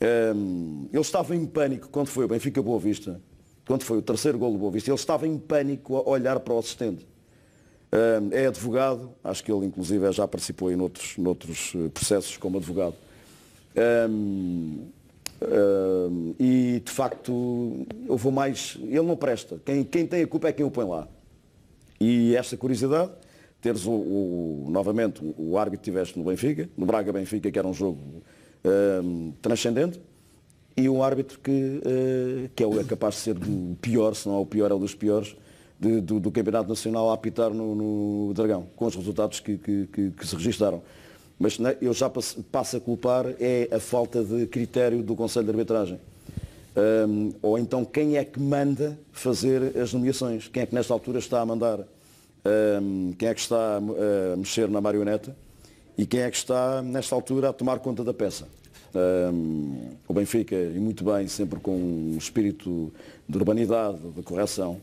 ele estava em pânico quando foi o Benfica Boa Vista, quando foi o terceiro golo do Boa Vista, ele estava em pânico a olhar para o assistente. É advogado, acho que ele inclusive já participou em noutros processos como advogado. E de facto eu vou mais, ele não presta, quem tem a culpa é quem o põe lá. E esta curiosidade, teres novamente o árbitro que tiveste no Benfica, no Braga-Benfica, que era um jogo transcendente, e um árbitro que é capaz de ser do pior, se não é o pior, é um dos piores do Campeonato Nacional a apitar no Dragão, com os resultados que se registaram. Mas eu já passo a culpar a falta de critério do Conselho de Arbitragem. Ou então quem é que manda fazer as nomeações? Quem é que nesta altura está a mandar? Quem é que está a mexer na marioneta? E quem é que está nesta altura a tomar conta da peça? O Benfica, e muito bem, sempre com um espírito de urbanidade, de correção,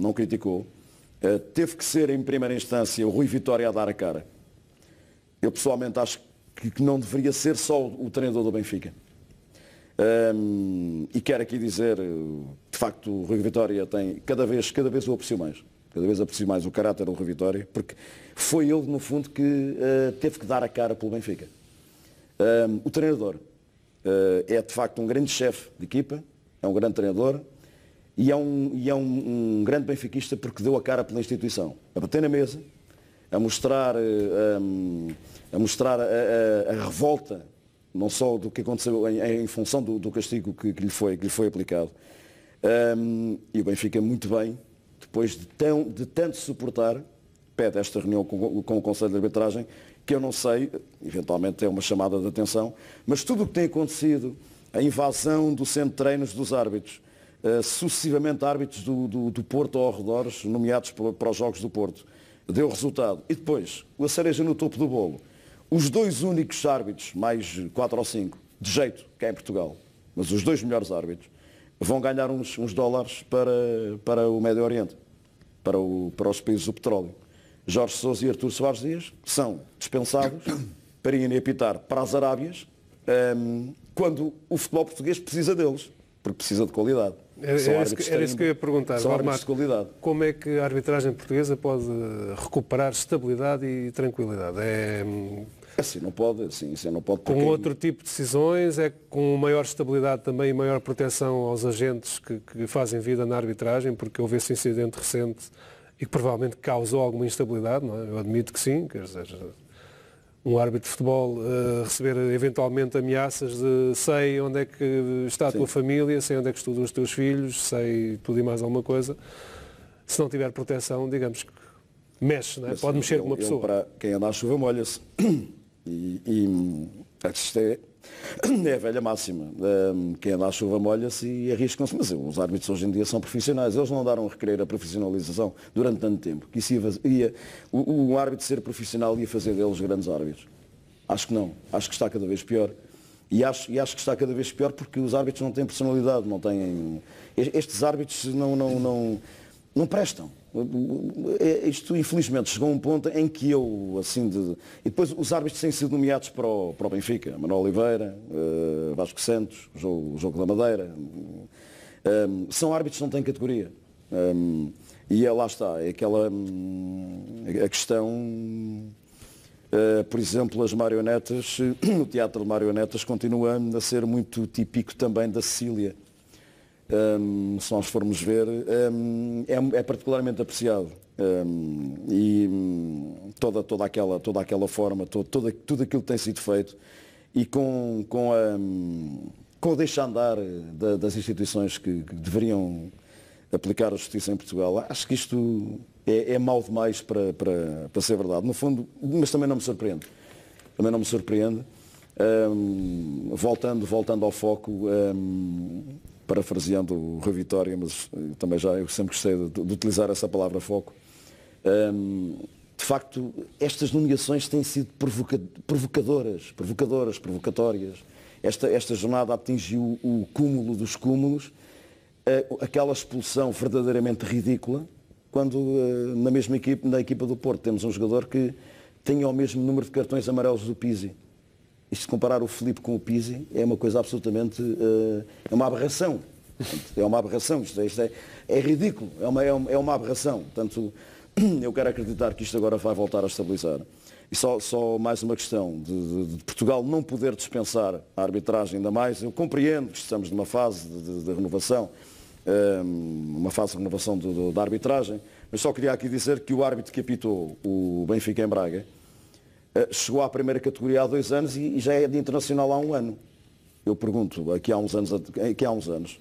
não criticou. Teve que ser em primeira instância o Rui Vitória a dar a cara. Eu pessoalmente acho que não deveria ser só o treinador do Benfica. E quero aqui dizer, de facto, o Rui Vitória tem, cada vez o aprecio mais. Cada vez aprecio mais o caráter do Rui Vitória, porque foi ele, no fundo, que teve que dar a cara pelo Benfica. O treinador é, de facto, um grande chefe de equipa, é um grande treinador e é um grande benfiquista porque deu a cara pela instituição. A bater na mesa, a mostrar a revolta, não só do que aconteceu em função do castigo que lhe foi aplicado. E o Benfica, muito bem, depois de tanto suportar, pede esta reunião com o Conselho de Arbitragem, que eu não sei, eventualmente é uma chamada de atenção, mas tudo o que tem acontecido, a invasão do centro de treinos dos árbitros, sucessivamente árbitros do Porto ao arredores, nomeados para os Jogos do Porto, deu resultado. E depois, a cereja no topo do bolo, os 2 únicos árbitros, mais 4 ou 5, de jeito, que é em Portugal, mas os 2 melhores árbitros, vão ganhar uns dólares para o Médio Oriente, para os países do petróleo. Jorge Sousa e Artur Soares Dias são dispensados para irem apitar para as Arábias quando o futebol português precisa deles, porque precisa de qualidade. Era isso que eu ia perguntar. São árbitros de qualidade. Como é que a arbitragem portuguesa pode recuperar estabilidade e tranquilidade? Assim não pode, não pode. Com outro tipo de decisões, é com maior estabilidade também e maior proteção aos agentes que fazem vida na arbitragem, porque houve esse incidente recente e que provavelmente causou alguma instabilidade, não é? Eu admito que sim, quer dizer, um árbitro de futebol receber eventualmente ameaças de sei onde é que está a tua família, sei onde é que estudam os teus filhos, sei tudo e mais alguma coisa. Se não tiver proteção, digamos que mexe, não é? Pode mexer com uma pessoa. Para quem anda à chuva molha-se. E isto é a velha máxima. Quem anda à chuva molha-se e arriscam-se. Mas os árbitros hoje em dia são profissionais. Eles não andaram a requerer a profissionalização durante tanto tempo. Que isso o árbitro ser profissional ia fazer deles grandes árbitros. Acho que não. Acho que está cada vez pior. E acho que está cada vez pior porque os árbitros não têm personalidade. Não têm... Estes árbitros não prestam. Isto, infelizmente, chegou a um ponto em que eu, assim, e depois os árbitros têm sido nomeados para o Benfica. Manuel Oliveira, Vasco Santos, o Jogo da Madeira. São árbitros que não têm categoria. E lá está, é aquela a questão, por exemplo, as marionetas, o teatro de marionetas continua a ser muito típico também da Sicília. Se nós formos ver, é particularmente apreciado. E toda aquela forma, tudo aquilo que tem sido feito e com o deixar andar das instituições que deveriam aplicar a justiça em Portugal, acho que isto é mau demais para ser verdade. No fundo, mas também não me surpreende. Voltando ao foco, parafraseando o Rui Vitória, mas também eu sempre gostei de utilizar essa palavra foco. De facto, estas nomeações têm sido provocatórias. Esta jornada atingiu o cúmulo dos cúmulos, aquela expulsão verdadeiramente ridícula, quando na mesma equipa, na equipa do Porto, temos um jogador que tem o mesmo número de cartões amarelos do Pizzi. Isto, comparar o Filipe com o Pizzi, é uma coisa absolutamente... é uma aberração. É uma aberração. Isto é ridículo. É uma aberração. Portanto, eu quero acreditar que isto agora vai voltar a estabilizar. E só mais uma questão de Portugal não poder dispensar a arbitragem ainda mais. Eu compreendo que estamos numa fase de renovação, uma fase de renovação da arbitragem, mas só queria aqui dizer que o árbitro que apitou o Benfica em Braga chegou à primeira categoria há 2 anos e já é de internacional há 1 ano. Eu pergunto, aqui há uns anos,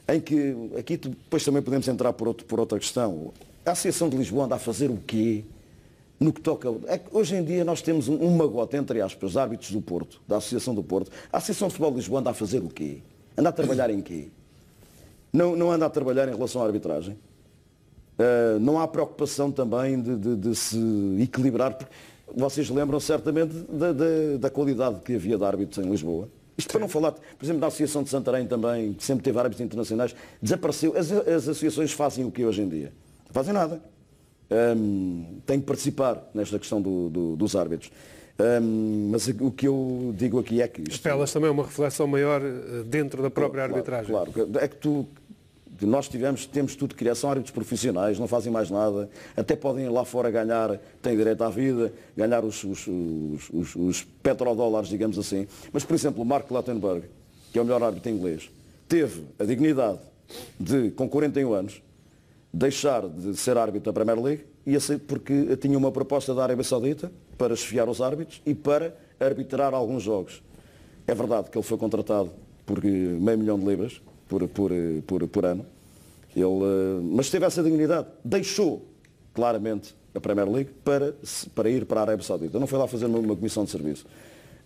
em que aqui depois também podemos entrar por outra questão. A Associação de Lisboa anda a fazer o quê? No que toca... hoje em dia nós temos um magote, entre aspas, árbitros do Porto, da Associação do Porto. A Associação de Futebol de Lisboa anda a fazer o quê? Anda a trabalhar em quê? Não anda a trabalhar em relação à arbitragem? Não há preocupação também de se equilibrar? Vocês lembram certamente da qualidade que havia de árbitros em Lisboa. Isto para não falar, por exemplo, da Associação de Santarém também, que sempre teve árbitros internacionais, desapareceu. As associações fazem o que hoje em dia? Não fazem nada. Têm que participar nesta questão dos árbitros. Mas o que eu digo aqui é que... Elas também uma reflexão maior dentro da própria arbitragem. Claro. É que nós temos tudo que são árbitros profissionais, não fazem mais nada, até podem ir lá fora ganhar, têm direito à vida, ganhar os petrodólares, digamos assim. Mas, por exemplo, o Mark Clattenburg, que é o melhor árbitro inglês, teve a dignidade de, com 41 anos, deixar de ser árbitro da Premier League, porque tinha uma proposta da Arábia Saudita para esfiar os árbitros e para arbitrar alguns jogos. É verdade que ele foi contratado por $500 mil por ano, mas teve essa dignidade. Deixou claramente a Premier League para ir para a Arábia Saudita. Não foi lá fazer uma comissão de serviço.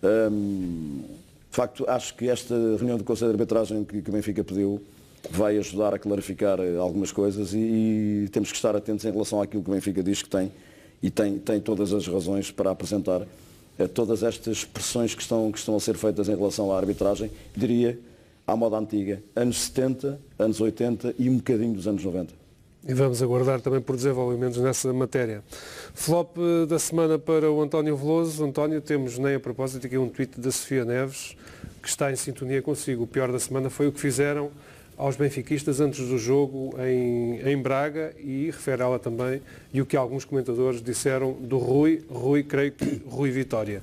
De facto, acho que esta reunião do Conselho de Arbitragem que o Benfica pediu vai ajudar a clarificar algumas coisas e temos que estar atentos em relação àquilo que o Benfica diz que tem e tem todas as razões para apresentar todas estas pressões que estão a ser feitas em relação à arbitragem, diria, à moda antiga, anos 70, anos 80 e um bocadinho dos anos 90. E vamos aguardar também por desenvolvimentos nessa matéria. Flop da semana para o António Veloso. António, temos nem a propósito aqui um tweet da Sofia Neves que está em sintonia consigo. O pior da semana foi o que fizeram aos benfiquistas antes do jogo em Braga e refere ela também e o que alguns comentadores disseram do Rui, creio que Rui Vitória.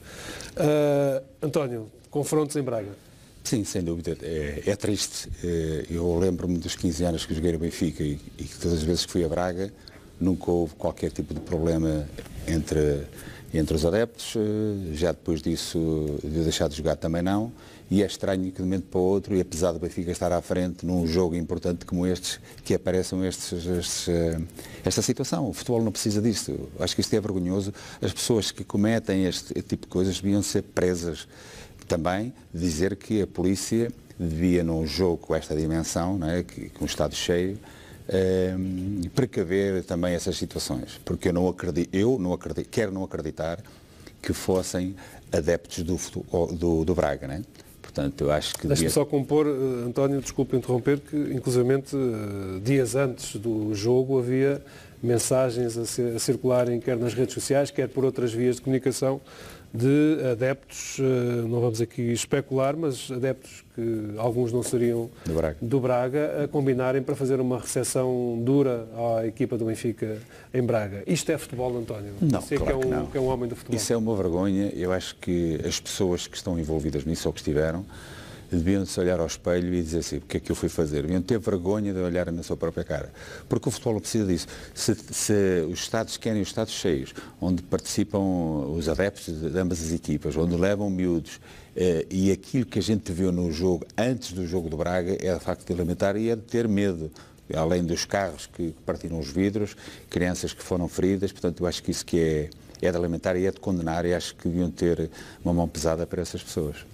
António, confrontos em Braga. Sim, sem dúvida. É triste. Eu lembro-me dos 15 anos que joguei no Benfica e que todas as vezes que fui a Braga nunca houve qualquer tipo de problema entre os adeptos. Já depois disso, de eu deixar de jogar, também não. E é estranho que de um momento para o outro, e apesar do Benfica estar à frente num jogo importante como este, que apareçam esta situação. O futebol não precisa disto. Acho que isto é vergonhoso. As pessoas que cometem este tipo de coisas deviam ser presas. Também dizer que a polícia devia, num jogo com esta dimensão, não é, com o estádio cheio, precaver também essas situações. Porque quero não acreditar que fossem adeptos do Braga, não é? Portanto, eu acho que... Deixe-me só compor, António, desculpe interromper, que inclusivamente dias antes do jogo havia mensagens a circularem quer nas redes sociais, quer por outras vias de comunicação, de adeptos, não vamos aqui especular, mas adeptos que alguns não seriam do Braga, a combinarem para fazer uma recepção dura à equipa do Benfica em Braga. Isto é futebol, António? Não, Você claro que é um homem do futebol. Isso é uma vergonha. Eu acho que as pessoas que estão envolvidas nisso ou que estiveram deviam-se olhar ao espelho e dizer assim, o que é que eu fui fazer? Deviam ter vergonha de olhar na sua própria cara. Porque o futebol não precisa disso. Se os estádios querem os estádios cheios, onde participam os adeptos de ambas as equipas, onde levam miúdos, e aquilo que a gente viu no jogo, antes do jogo do Braga, é de facto de lamentar e é de ter medo. Além dos carros que partiram os vidros, crianças que foram feridas, portanto eu acho que isso que é de lamentar e é de condenar e acho que deviam ter uma mão pesada para essas pessoas.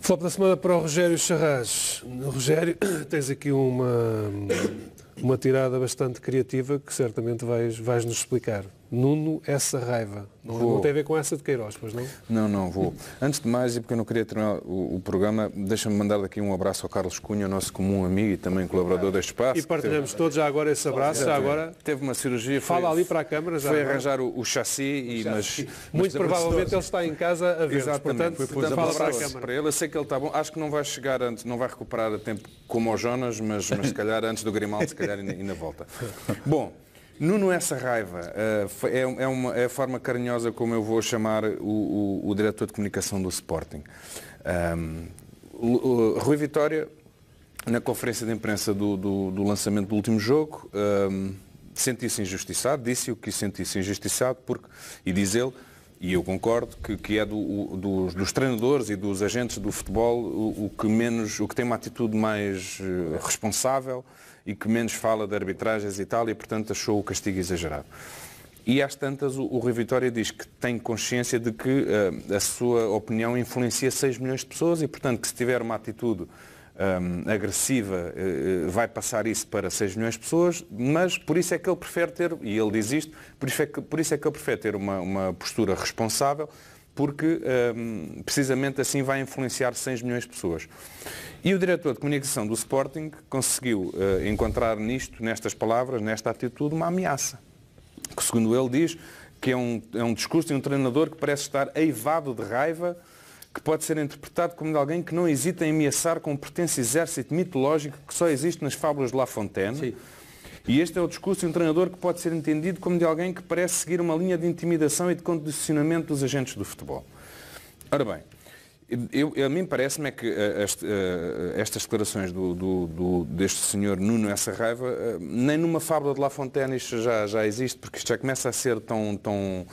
Flop da semana para o Rogério Charras. Rogério, tens aqui uma tirada bastante criativa que certamente vais nos explicar. Nuno essa raiva. Não tem a ver com essa de Queiroz, pois não? Não vou. Antes de mais, e porque eu não queria terminar o programa, deixa-me mandar daqui um abraço ao Carlos Cunha, nosso comum amigo e também colaborador deste espaço. E partilhamos todos já agora esse abraço. Já agora teve uma cirurgia. Fala ali para a câmara. Foi arranjar o chassi. Muito provavelmente ele está em casa a ver. Exatamente. Portanto, fala para a câmara. Para ele, eu sei que ele está bom. Acho que não vai chegar antes, não vai recuperar a tempo como o Jonas, mas se calhar antes do Grimaldo, se calhar ainda volta. Bom. Nuno essa raiva é a forma carinhosa como eu vou chamar o diretor de comunicação do Sporting. Rui Vitória, na conferência de imprensa do lançamento do último jogo, sentiu-se injustiçado, disse o que sentiu-se injustiçado, e diz ele, e eu concordo, que é dos treinadores e dos agentes do futebol o que tem uma atitude mais responsável e que menos fala de arbitragens e tal, e portanto achou o castigo exagerado. E às tantas o Rui Vitória diz que tem consciência de que a sua opinião influencia 6 milhões de pessoas e portanto que se tiver uma atitude agressiva vai passar isso para 6 milhões de pessoas, mas por isso é que ele prefere ter, e ele diz isto, por isso é que ele prefere ter uma postura responsável, porque precisamente assim vai influenciar 6 milhões de pessoas. E o diretor de comunicação do Sporting conseguiu encontrar nestas palavras, nesta atitude, uma ameaça. Que, segundo ele diz, que é um discurso de um treinador que parece estar eivado de raiva, que pode ser interpretado como de alguém que não hesita em ameaçar com um pretenso exército mitológico que só existe nas fábulas de La Fontaine. Sim. E este é o discurso de um treinador que pode ser entendido como de alguém que parece seguir uma linha de intimidação e de condicionamento dos agentes do futebol. Ora bem, a mim parece-me que estas declarações deste senhor Nuno essa raiva, nem numa fábula de La Fontaine isto já existe, porque isto já começa a ser tão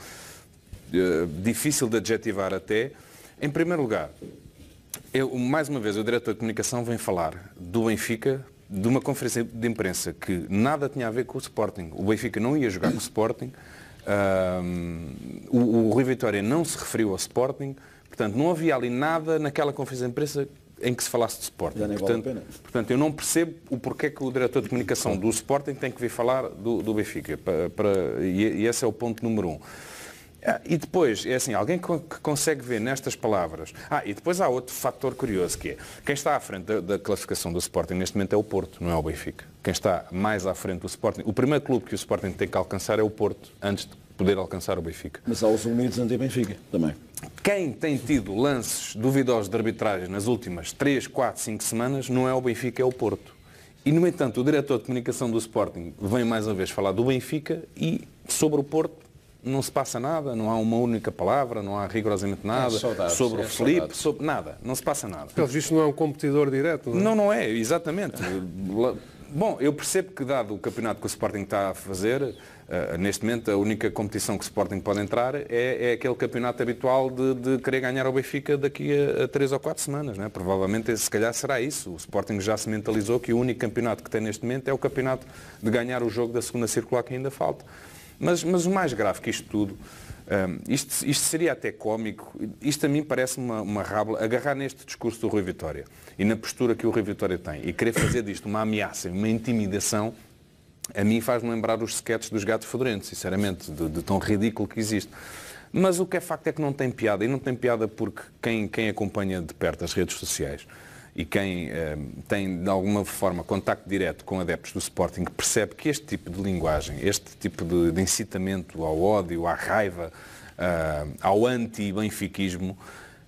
difícil de adjetivar até. Em primeiro lugar, mais uma vez, o diretor de comunicação vem falar do Benfica, de uma conferência de imprensa que nada tinha a ver com o Sporting. O Benfica não ia jogar com o Sporting, o Rui Vitória não se referiu ao Sporting, portanto não havia ali nada naquela conferência de imprensa em que se falasse de Sporting. Portanto, eu não percebo o porquê que o diretor de comunicação do Sporting tem que vir falar do Benfica. E esse é o ponto número 1. E depois, é assim, alguém que consegue ver nestas palavras... e depois há outro fator curioso, que é, quem está à frente da classificação do Sporting neste momento é o Porto, não é o Benfica. Quem está mais à frente do Sporting... O primeiro clube que o Sporting tem que alcançar é o Porto, antes de poder alcançar o Benfica. Mas há os unidos anti-Benfica também. Quem tem tido lances duvidosos de arbitragem nas últimas 3, 4, 5 semanas não é o Benfica, é o Porto. E, no entanto, o diretor de comunicação do Sporting vem mais uma vez falar do Benfica e sobre o Porto não se passa nada, não há uma única palavra, não há rigorosamente nada sobre o Filipe, sobre nada, não se passa nada. Pelo visto não é um competidor direto, não é? Não é, exatamente. Bom, eu percebo que dado o campeonato que o Sporting está a fazer, neste momento a única competição que o Sporting pode entrar é aquele campeonato habitual de querer ganhar ao Benfica daqui a 3 ou 4 semanas. Não é? Provavelmente, se calhar, será isso. O Sporting já se mentalizou que o único campeonato que tem neste momento é o campeonato de ganhar o jogo da segunda circular que ainda falta. Mas o mais grave que isto tudo, isto seria até cómico, isto a mim parece uma rábula, agarrar neste discurso do Rui Vitória e na postura que o Rui Vitória tem e querer fazer disto uma ameaça, uma intimidação, a mim faz-me lembrar os sketches dos gatos fedorentos, sinceramente, de tão ridículo que existe. Mas o que é facto é que não tem piada, e não tem piada porque quem acompanha de perto as redes sociais e quem tem de alguma forma contacto direto com adeptos do Sporting percebe que este tipo de linguagem, este tipo de incitamento ao ódio, à raiva, ao anti-benfiquismo,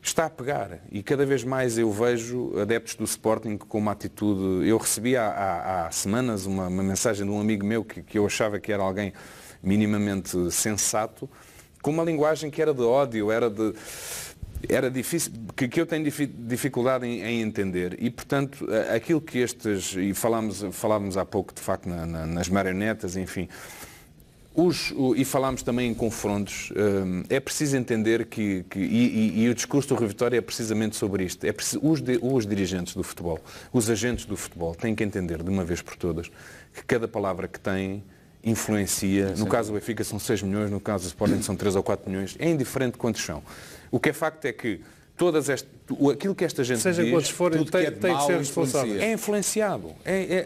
está a pegar. E cada vez mais eu vejo adeptos do Sporting com uma atitude... Eu recebi há semanas uma mensagem de um amigo meu que eu achava que era alguém minimamente sensato, com uma linguagem que era de ódio, era difícil, que eu tenho dificuldade em entender. E, portanto, aquilo que e falávamos há pouco, de facto, nas marionetas, enfim, e falámos também em confrontos, é preciso entender e o discurso do Rui Vitória é precisamente sobre isto. Os dirigentes do futebol, os agentes do futebol, têm que entender, de uma vez por todas, que cada palavra que têm influencia. No caso do Benfica são 6 milhões, no caso do Sporting são 3 ou 4 milhões. É indiferente quantos são. O que é facto é que aquilo que esta gente Seja diz, quantos forem, tudo que é de tem que mau ser responsável. é influenciado.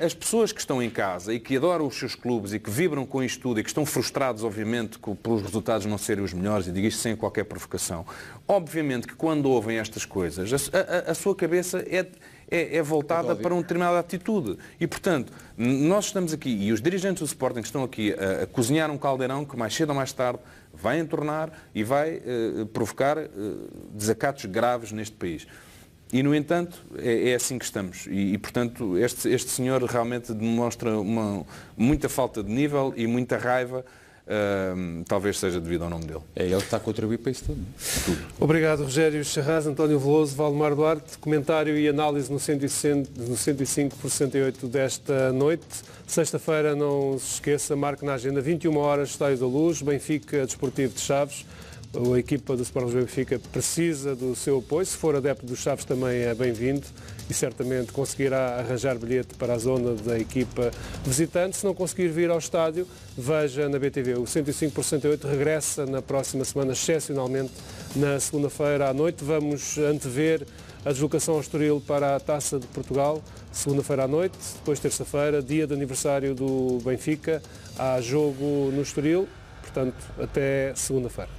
As pessoas que estão em casa e que adoram os seus clubes e que vibram com isto tudo e que estão frustrados, obviamente, pelos resultados não serem os melhores, e digo isto sem qualquer provocação, obviamente que quando ouvem estas coisas, a sua cabeça é voltada para uma determinada atitude. E, portanto, nós estamos aqui, e os dirigentes do Sporting estão aqui a cozinhar um caldeirão que mais cedo ou mais tarde vai entornar e vai provocar desacatos graves neste país. E, no entanto, é assim que estamos. E portanto, este senhor realmente demonstra muita falta de nível e muita raiva. Talvez seja devido ao nome dele. É ele que está a contribuir para isso tudo. Obrigado, Rogério Charraz, António Veloso, Valdemar Duarte. Comentário e análise no 105 por 68 desta noite. Sexta-feira, não se esqueça, marque na agenda 21 horas, Estádio da Luz, Benfica Desportivo de Chaves. A equipa do Sporting Benfica precisa do seu apoio. Se for adepto dos Chaves também é bem-vindo e certamente conseguirá arranjar bilhete para a zona da equipa visitante. Se não conseguir vir ao estádio, veja na BTV. O 105 por 68 regressa na próxima semana, excepcionalmente na segunda-feira à noite. Vamos antever a deslocação ao Estoril para a Taça de Portugal, segunda-feira à noite. Depois, terça-feira, dia de aniversário do Benfica, há jogo no Estoril. Portanto, até segunda-feira.